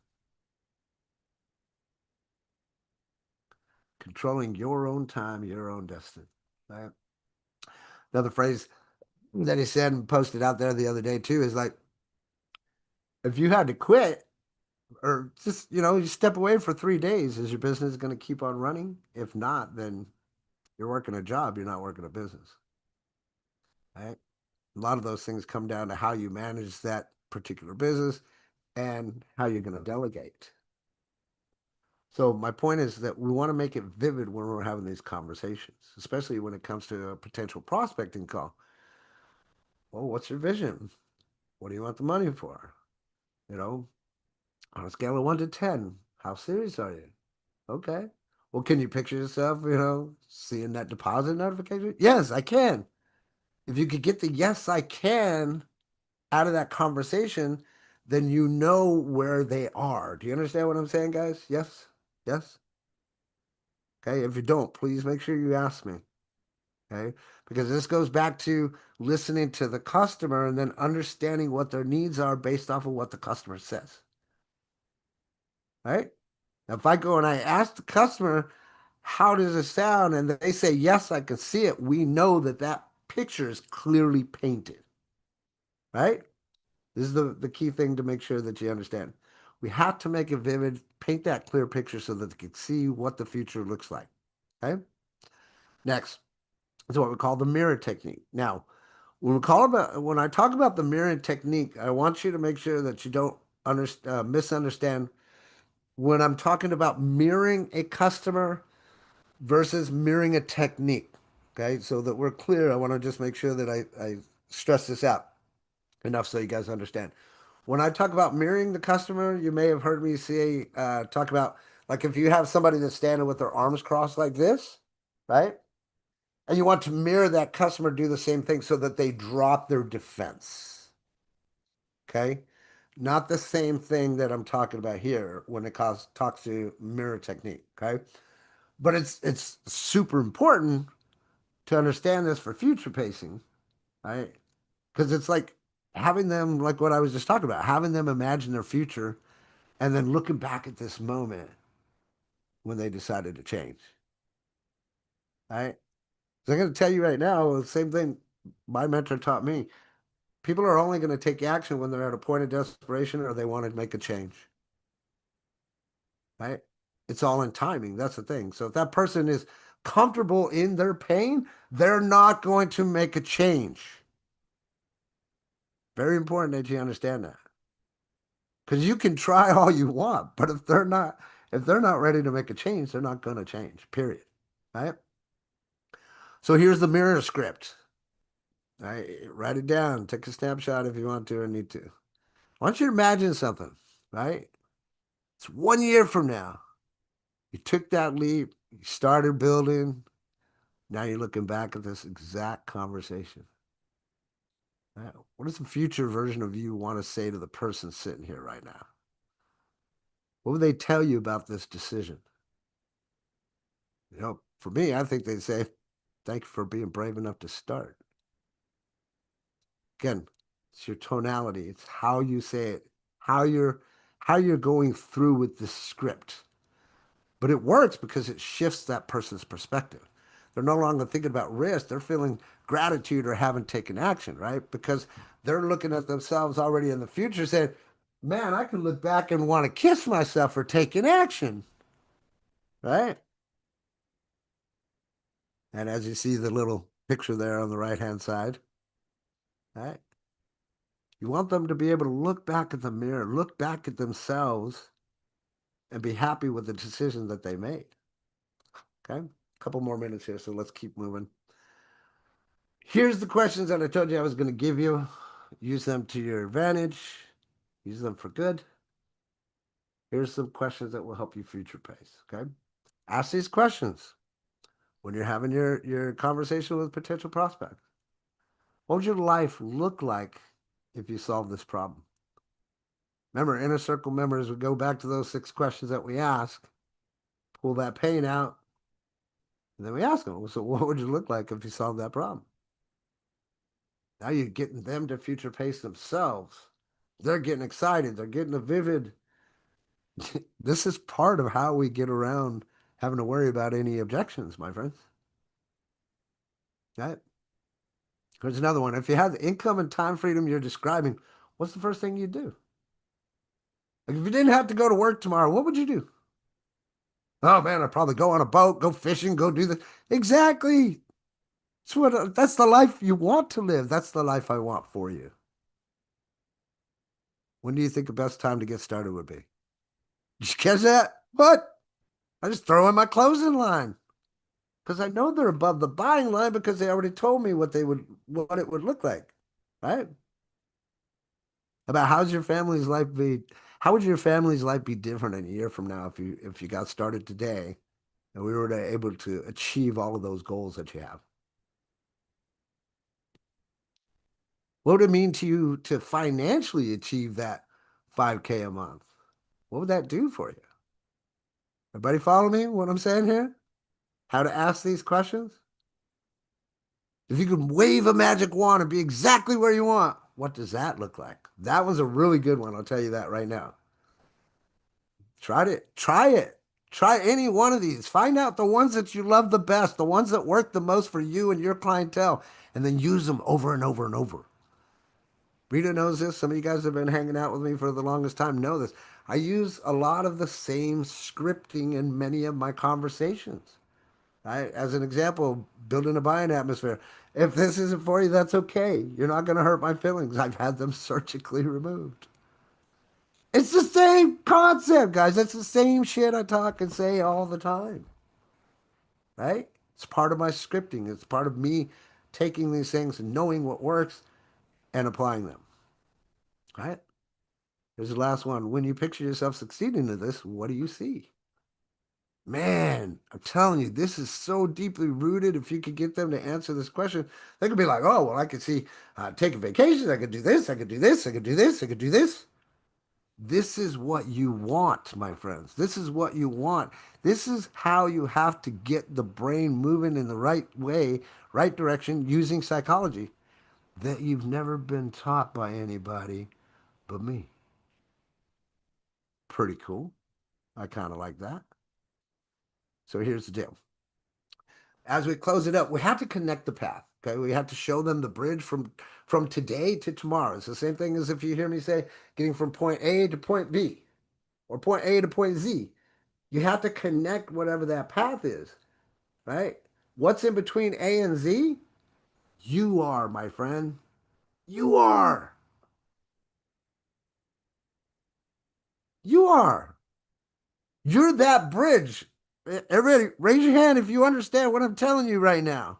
Controlling your own time, your own destiny. Right? Another phrase that he said and posted out there the other day too is like, if you had to quit or just, you step away for 3 days, is your business going to keep on running? If not, then you're working a job, you're not working a business. Right? A lot of those things come down to how you manage that particular business and how you're going to delegate. So my point is that we want to make it vivid when we're having these conversations, especially when it comes to a potential prospecting call. Well, what's your vision? What do you want the money for? You know, on a scale of 1 to 10, how serious are you? Okay. Well, can you picture yourself, seeing that deposit notification? Yes, I can. If you could get the yes, I can out of that conversation, then you know where they are. Do you understand what I'm saying, guys? Yes? Yes? Okay. If you don't, please make sure you ask me. Okay. Because this goes back to listening to the customer and then understanding what their needs are based off of what the customer says. Right? Now, if I go and I ask the customer, how does it sound? And they say, yes, I can see it. We know that that picture is clearly painted. Right? This is the key thing to make sure that you understand. We have to make it vivid, paint that clear picture so that they can see what the future looks like. Okay? Next is what we call the mirror technique. Now, When I talk about the mirroring technique, I want you to make sure that you don't misunderstand when I'm talking about mirroring a customer versus mirroring a technique. Okay, so that we're clear, I want to just make sure that I stress this out enough so you guys understand. When I talk about mirroring the customer, you may have heard me say, talk about like if you have somebody that's standing with their arms crossed like this, right? And you want to mirror that customer do the same thing so that they drop their defense. Okay. Not the same thing that I'm talking about here when it talks to mirror technique. Okay. But it's super important to understand this for future pacing, right? Because it's like having them, like what I was just talking about, having them imagine their future and then looking back at this moment when they decided to change, right? So I'm going to tell you right now, the same thing my mentor taught me. People are only going to take action when they're at a point of desperation or they want to make a change, right? It's all in timing. That's the thing. So if that person is comfortable in their pain, they're not going to make a change. Very important that you understand that. Because you can try all you want, but if they're not ready to make a change, they're not going to change. Period. Right? So here's the mirror script. Right? Write it down. Take a snapshot if you want to or need to. I want you to imagine something, right? It's 1 year from now. You took that leap, you started building. Now you're looking back at this exact conversation. Right? What does the future version of you want to say to the person sitting here right now? What would they tell you about this decision? For me, I think they'd say, thank you for being brave enough to start. Again, it's your tonality, it's how you say it, how you're how you're going through with the script. But it works because it shifts that person's perspective. They're no longer thinking about risk, they're feeling gratitude or having taken action, right? Because they're looking at themselves already in the future saying, man, I can look back and want to kiss myself for taking action, right? And as you see the little picture there on the right hand side, right? You want them to be able to look back at the mirror, look back at themselves, and be happy with the decision that they made. Okay? A couple more minutes here, so let's keep moving. Here's the questions that I told you I was going to give you. Use them to your advantage, use them for good. Here's some questions that will help you future pace. Okay? Ask these questions when you're having your conversation with potential prospects. What would your life look like if you solved this problem? Remember, inner circle members would go back to those 6 questions that we ask, pull that pain out, and then we ask them, so what would you look like if you solved that problem? Now you're getting them to future pace themselves. They're getting excited. They're getting a vivid. This is part of how we get around having to worry about any objections, my friends. Right? Here's another one. If you had the income and time freedom you're describing, what's the first thing you'd do? Like if you didn't have to go to work tomorrow, what would you do? Oh man, I'd probably go on a boat, go fishing, go do this. Exactly. That's the life you want to live. That's the life I want for you. When do you think the best time to get started would be? Did you catch that? What? I just throw in my closing line because I know they're above the buying line because they already told me what it would look like, right? About how would your family's life be different in a year from now if you got started today and we were able to achieve all of those goals that you have? What would it mean to you to financially achieve that 5K a month? What would that do for you? Everybody follow me what I'm saying here? How to ask these questions? If you could wave a magic wand and be exactly where you want, what does that look like? That was a really good one. I'll tell you that right now. Try it. Try it. Try any one of these. Find out the ones that you love the best, the ones that work the most for you and your clientele, and then use them over and over and over. Rita knows this. Some of you guys have been hanging out with me for the longest time know this. I use a lot of the same scripting in many of my conversations. Right? As an example, building a buying atmosphere. If this isn't for you, that's okay. You're not going to hurt my feelings. I've had them surgically removed. It's the same concept, guys. That's the same shit I talk and say all the time, right? It's part of my scripting. It's part of me taking these things and knowing what works and applying them, right? Here's the last one. When you picture yourself succeeding in this, what do you see? Man, I'm telling you, this is so deeply rooted. If you could get them to answer this question, they could be like, oh, well, I could see taking vacations. I could do this. I could do this. I could do this. I could do this. This is what you want, my friends. This is what you want. This is how you have to get the brain moving in the right way, right direction, using psychology that you've never been taught by anybody but me. Pretty cool. I kind of like that. So here's the deal. As we close it up, we have to connect the path. Okay, we have to show them the bridge from today to tomorrow. It's the same thing as if you hear me say getting from point A to point B or point A to point Z. You have to connect whatever that path is, right? What's in between A and Z? You are, my friend. You are. You are. You're that bridge. Everybody, raise your hand if you understand what I'm telling you right now.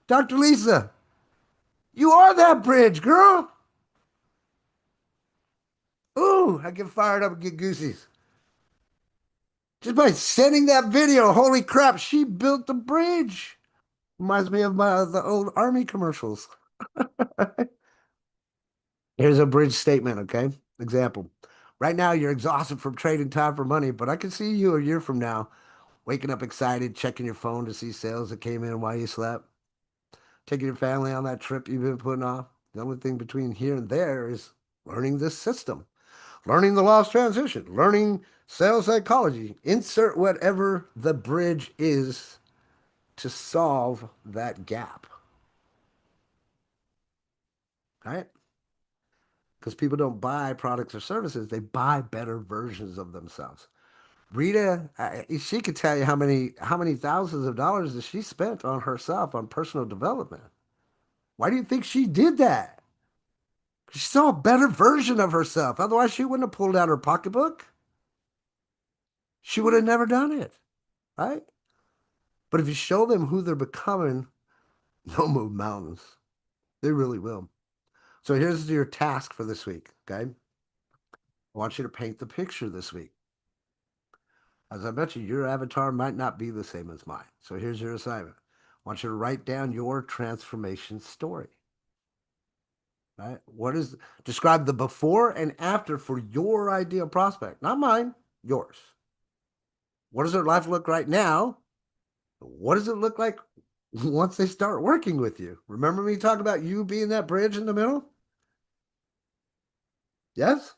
Dr. Lisa, you are that bridge, girl. Ooh, I get fired up and get goosies. Just by sending that video, holy crap, she built the bridge. Reminds me of the old army commercials. Here's a bridge statement, okay? Example. Right now, you're exhausted from trading time for money, but I can see you a year from now waking up excited, checking your phone to see sales that came in while you slept, taking your family on that trip you've been putting off. The only thing between here and there is learning this system, learning the law of transition, learning sales psychology. Insert whatever the bridge is to solve that gap, right? Because people don't buy products or services, they buy better versions of themselves. Rita, she could tell you how many thousands of dollars that she spent on herself on personal development. Why do you think she did that? She saw a better version of herself. Otherwise, she wouldn't have pulled out her pocketbook. She would have never done it, right? But if you show them who they're becoming, they'll move mountains. They really will. So here's your task for this week, okay? I want you to paint the picture this week. As I mentioned, your avatar might not be the same as mine. So here's your assignment. I want you to write down your transformation story. Right? Describe the before and after for your ideal prospect, not mine, yours. What does their life look right now? What does it look like once they start working with you? Remember me talking about you being that bridge in the middle? Yes?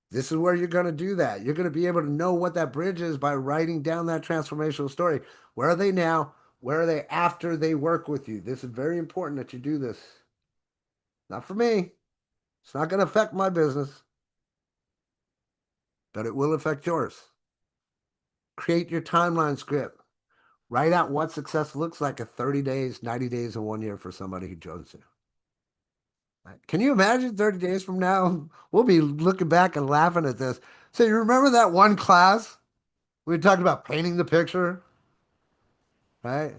This is where you're going to do that. You're going to be able to know what that bridge is by writing down that transformational story. Where are they now? Where are they after they work with you? This is very important that you do this. Not for me. It's not going to affect my business, but it will affect yours. Create your timeline script. Write out what success looks like at 30 days, 90 days, and 1 year for somebody who joins you. Can you imagine 30 days from now? We'll be looking back and laughing at this. So, you remember that one class? We talked about painting the picture, right?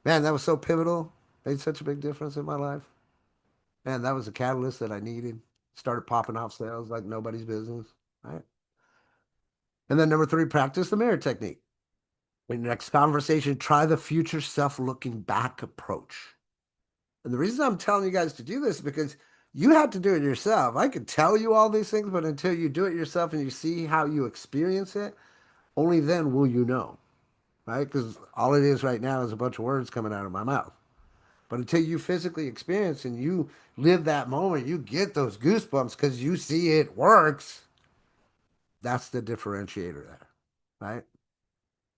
Man, that was so pivotal. Made such a big difference in my life. Man, that was the catalyst that I needed. Started popping off sales like nobody's business, right? And then number three, practice the mirror technique. In your next conversation, try the future self looking back approach. And the reason I'm telling you guys to do this is because you have to do it yourself. I could tell you all these things, but until you do it yourself and you see how you experience it, only then will you know, right? Because all it is right now is a bunch of words coming out of my mouth. But until you physically experience and you live that moment, you get those goosebumps because you see it works. That's the differentiator there, right?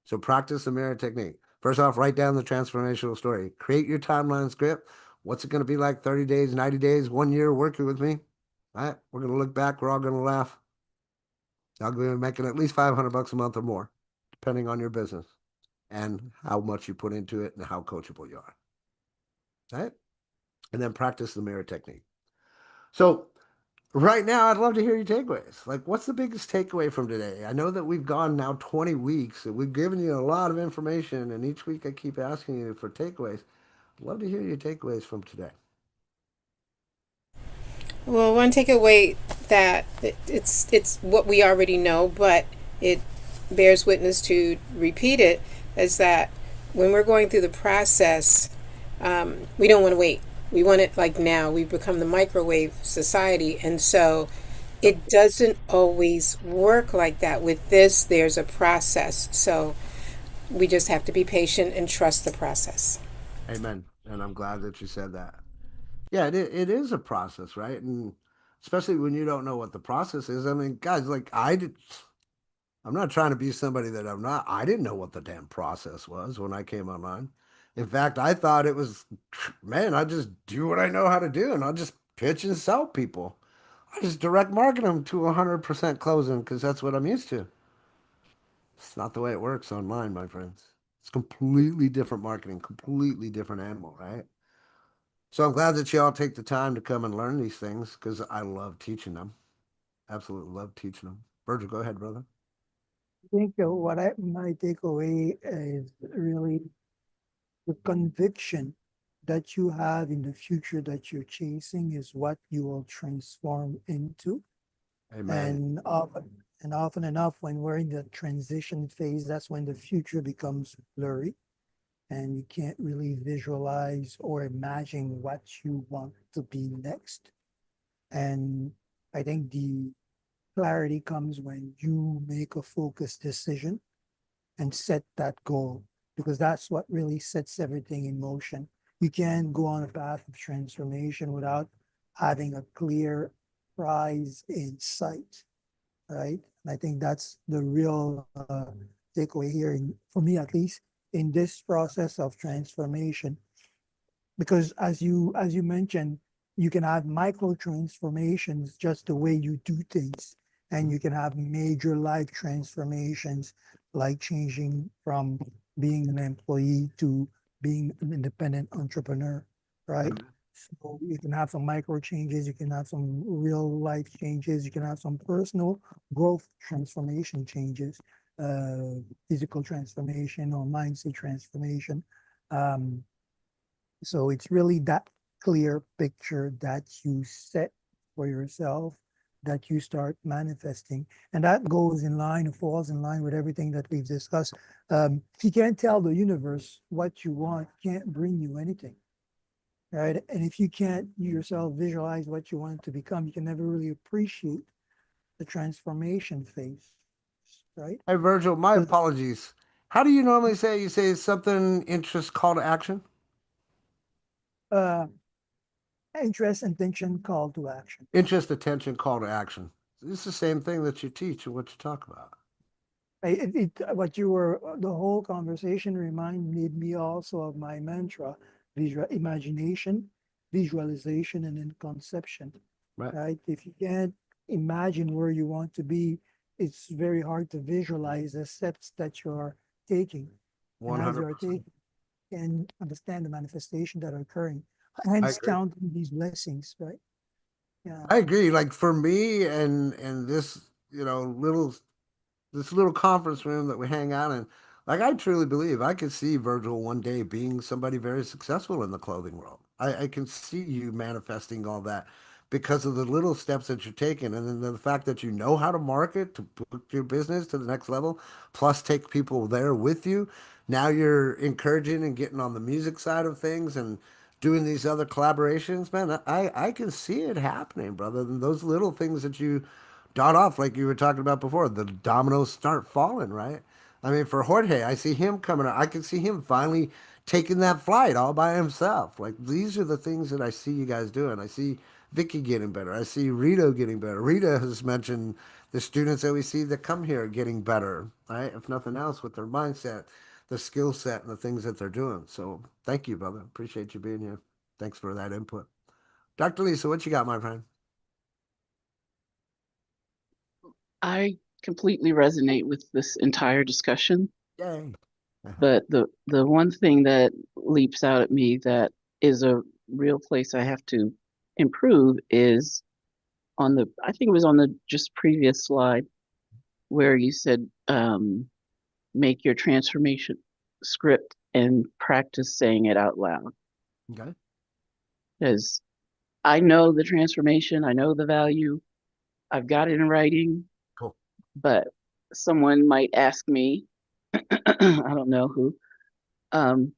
So practice the mirror technique. First off, write down the transformational story. Create your timeline script. What's it going to be like 30 days, 90 days, 1 year working with me? All right. We're going to look back. We're all going to laugh. Y'all going to be making at least 500 bucks a month or more, depending on your business. and how much you put into it and how coachable you are. Right? And then practice the mirror technique. So right now, I'd love to hear your takeaways. Like, what's the biggest takeaway from today? I know that we've gone now 20 weeks and we've given you a lot of information, and each week I keep asking you for takeaways. I'd love to hear your takeaways from today. Well, one takeaway that it's what we already know, but it bears witness to repeat it is that when we're going through the process, we don't want to wait. We want it like now. We've become the microwave society, and so Yep. it doesn't always work like that. With this, there's a process, so we just have to be patient and trust the process. Amen. And I'm glad that you said that. Yeah, it is a process, right? And especially when you don't know what the process is. I mean, guys, like I'm not trying to be somebody that I'm not. I didn't know what the damn process was when I came online. In fact, I thought it was, man, I just do what I know how to do and I'll just pitch and sell people. I just direct market them to 100% closing because that's what I'm used to. It's not the way it works online, my friends. It's completely different marketing, completely different animal, right? So I'm glad that you all take the time to come and learn these things because I love teaching them. Absolutely love teaching them. Virgil, go ahead, brother. I think what I my takeaway is really the conviction that you have in the future that you're chasing is what you will transform into. Amen. And often enough, when we're in the transition phase, that's when the future becomes blurry and you can't really visualize or imagine what you want to be next. And I think the clarity comes when you make a focused decision and set that goal, because that's what really sets everything in motion. You can't go on a path of transformation without having a clear prize in sight, right? And I think that's the real takeaway here, for me at least, in this process of transformation. Because as you mentioned, you can have micro transformations just the way you do things, and you can have major life transformations like changing from being an employee to being an independent entrepreneur, right? Amen. So you can have some micro changes, you can have some real life changes, you can have some personal growth transformation changes, uh, physical transformation or mindset transformation. Um, so it's really that clear picture that you set for yourself that you start manifesting. And that goes in line, falls in line with everything that we've discussed. If you can't tell the universe what you want, it can't bring you anything, right? And if you can't yourself visualize what you want it to become, you can never really appreciate the transformation phase, right? Hey, Virgil, my Because apologies. How do you normally say you say something interest call to action? uh, interest, intention, call to action. Interest, attention, call to action. It's the same thing that you teach and what you talk about. What you were, the whole conversation reminded me also of my mantra: imagination, visualization, and then conception, Right? right? If you can't imagine where you want to be, it's very hard to visualize the steps that you're taking. And as you're 100%. taking, and understand the manifestation that are occurring, I hence agree. counting these blessings, right? Yeah. I agree. Like for me and this, little this little conference room that we hang out in. Like I truly believe I could see Virgil one day being somebody very successful in the clothing world. I can see you manifesting all that because of the little steps that you're taking and then the fact that you know how to market to put your business to the next level, plus take people there with you. Now you're encouraging and getting on the music side of things and doing these other collaborations, man. I can see it happening, brother. And those little things that you dot off, like you were talking about before. The dominoes start falling, right? I mean, for Jorge, I see him coming out. I can see him finally taking that flight all by himself. Like these are the things that I see you guys doing. I see Vicky getting better. I see Rito getting better. Rita has mentioned the students that we see that come here getting better, right? If nothing else, with their mindset, the skill set, and the things that they're doing. So thank you, brother. Appreciate you being here. Thanks for that input. Dr. Lisa, what you got, my friend? I completely resonate with this entire discussion. Yay. But the one thing that leaps out at me that is a real place I have to improve is on the, I think it was on the just previous slide where you said make your transformation script and practice saying it out loud. Okay, Because I know the transformation, I know the value, I've got it in writing, cool. but someone might ask me, I don't know who, um,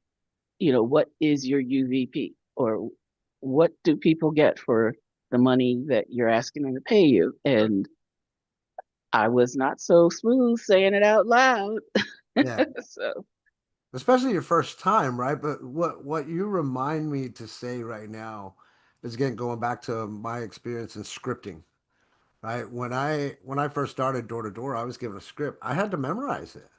what is your UVP? Or what do people get for the money that you're asking them to pay you? Sure. And I was not so smooth saying it out loud. Yeah, So, especially your first time, right? But what you remind me to say right now is again going back to my experience in scripting, right? When I first started door to door, I was given a script. I had to memorize it.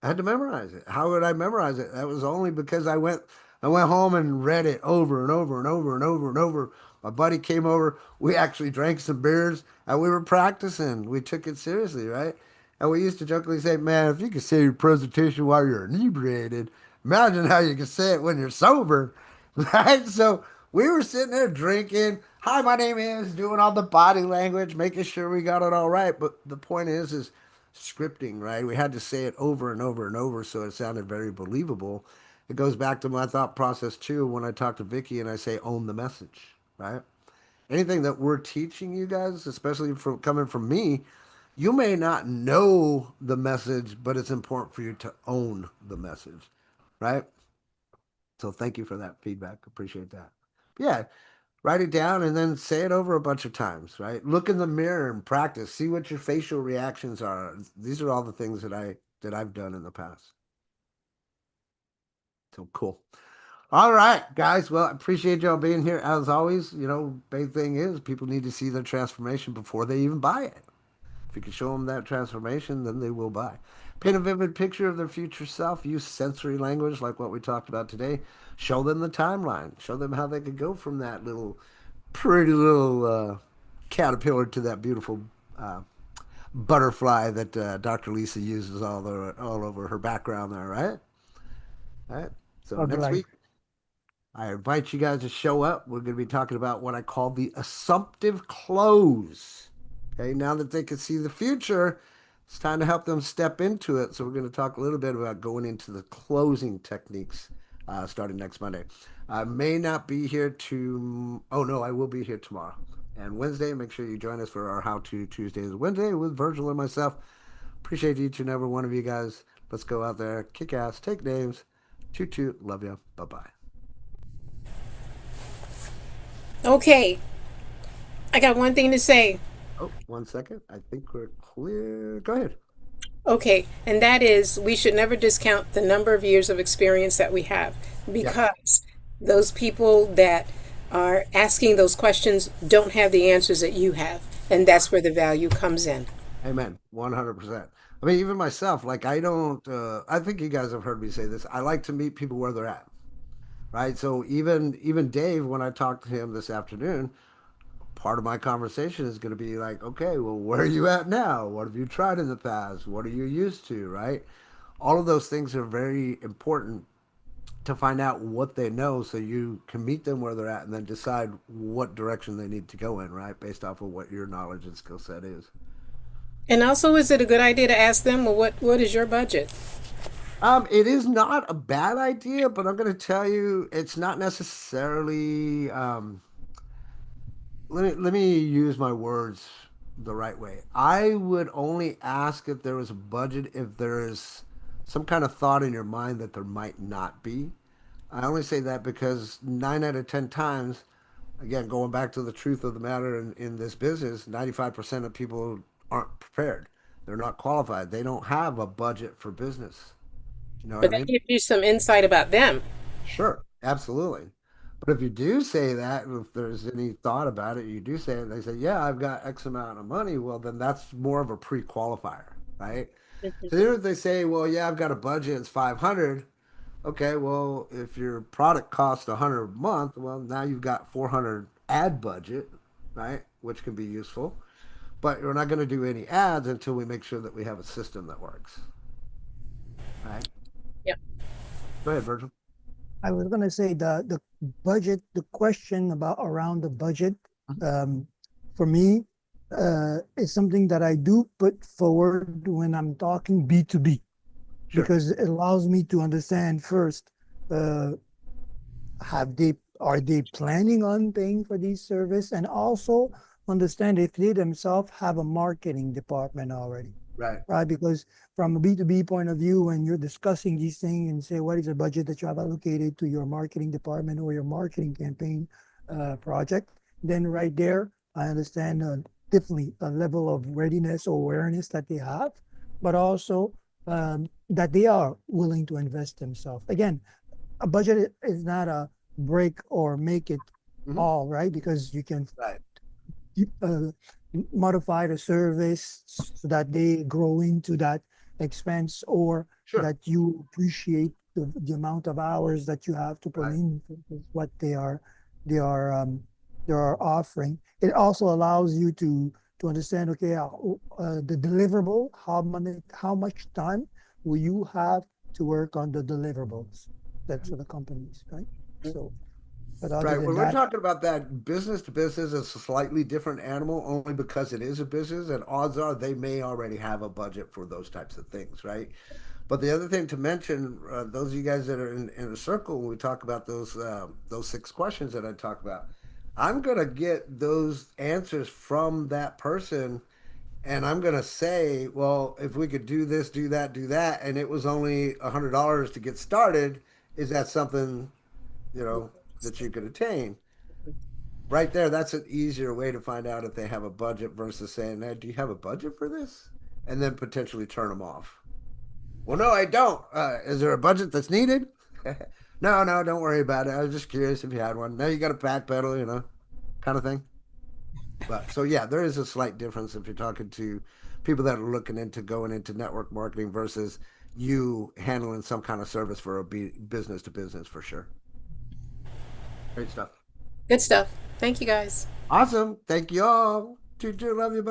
I had to memorize it. How would I memorize it? That was only because I went home and read it over and over and over and over and over. My buddy came over. We actually drank some beers and we were practicing. We took it seriously, right? And we used to jokingly say, "Man, if you could say your presentation while you're inebriated, imagine how you can say it when you're sober." Right? So we were sitting there drinking. Hi, my name is doing all the body language, making sure we got it all right. But the point is scripting, right? We had to say it over and over and over so it sounded very believable. It goes back to my thought process too when I talk to Vicky and I say own the message, right? Anything that we're teaching you guys, especially from coming from me, you may not know the message, but it's important for you to own the message, right? So thank you for that feedback. Appreciate that. Yeah, write it down and then say it over a bunch of times, right? Look in the mirror and practice. See what your facial reactions are. These are all the things that I've done in the past. So cool. All right, guys. Well, I appreciate y'all being here as always. Big thing is people need to see their transformation before they even buy it. If you can show them that transformation, then they will buy. Paint a vivid picture of their future self. Use sensory language like what we talked about today. Show them the timeline. Show them how they could go from that pretty little caterpillar to that beautiful uh, butterfly that Dr. Lisa uses all over her background there, right? All right. So Bug next life. week, I invite you guys to show up. We're going to be talking about what I call the assumptive close. Okay, now that they can see the future, it's time to help them step into it. So we're going to talk a little bit about going into the closing techniques starting next Monday. I may not be here to. Oh no, I will be here tomorrow and Wednesday. Make sure you join us for our How to Tuesdays and Wednesday with Virgil and myself. Appreciate each and every one of you guys. Let's go out there, kick ass, take names. Toot toot. Love you. Bye bye. Okay, I got one thing to say. Oh, 1 second. I think we're clear. Go ahead. Okay, and that is we should never discount the number of years of experience that we have Yes. because those people that are asking those questions don't have the answers that you have, and that's where the value comes in. Amen. 100%. I mean, even myself, like I don't, I think you guys have heard me say this. I like to meet people where they're at, right? So even Dave, when I talked to him this afternoon, part of my conversation is going to be like, okay, well, where are you at now? What have you tried in the past? What are you used to, right? All of those things are very important to find out what they know so you can meet them where they're at and then decide what direction they need to go in, right? Based off of what your knowledge and skill set is. And also, is it a good idea to ask them, well, what is your budget? It is not a bad idea, but I'm going to tell you it's not necessarily let me use my words the right way. I would only ask if there was a budget if there is some kind of thought in your mind that there might not be. I only say that because 9 out of 10 times, again, going back to the truth of the matter in this business, 95% of people aren't prepared. They're not qualified. They don't have a budget for business. You know what I But that mean? gives you some insight about them. Sure, absolutely. But if you do say that, if there's any thought about it, you do say it, they say, yeah, I've got X amount of money. Well, then that's more of a pre-qualifier, right? So then if they say, well, yeah, I've got a budget, it's 500. Okay, well, if your product costs 100 a month, well, now you've got 400 ad budget, right? Which can be useful. But we're not going to do any ads until we make sure that we have a system that works, right? Go ahead, Virgil. I was going to say the budget, the question about around the budget, Mhm. um, for me, is something that I do put forward when I'm talking B2B Sure. because it allows me to understand first, uh, are they planning on paying for these service, and also understand if they themselves have a marketing department already, Right. right? Because from a B2B point of view, when you're discussing these things and say, what is the budget that you have allocated to your marketing department or your marketing campaign project, then right there, I understand definitely a level of readiness or awareness that they have, but also that they are willing to invest themselves. Again, a budget is not a break or make it Hmm. all, right? Because you can Right. uh, modify the service so that they grow into that expense, or Sure. that you appreciate the amount of hours that you have to put Right. in for what they are they are offering. It also allows you to understand, okay, the deliverable, how much time will you have to work on the deliverables? That's for the companies, right? So, but other Right. than When we're that, talking about that, business to business is a slightly different animal only because it is a business, and odds are they may already have a budget for those types of things, right? But the other thing to mention, those of you guys that are in a circle, when we talk about those 6 questions that I talk about, I'm gonna get those answers from that person, and I'm gonna say, well, if we could do this, do that, and it was only $100 to get started, is that something that you could attain? Right there, that's an easier way to find out if they have a budget versus saying, hey, do you have a budget for this? And then potentially turn them off. Well, no, I don't. Is there a budget that's needed? No, no, don't worry about it. I was just curious if you had one. Now you got a backpedal, kind of thing. But so yeah, there is a slight difference if you're talking to people that are looking into going into network marketing versus you handling some kind of service for a business to business for sure. Great stuff. Good stuff. Thank you guys. Awesome. Thank you all. Choo choo. Love you.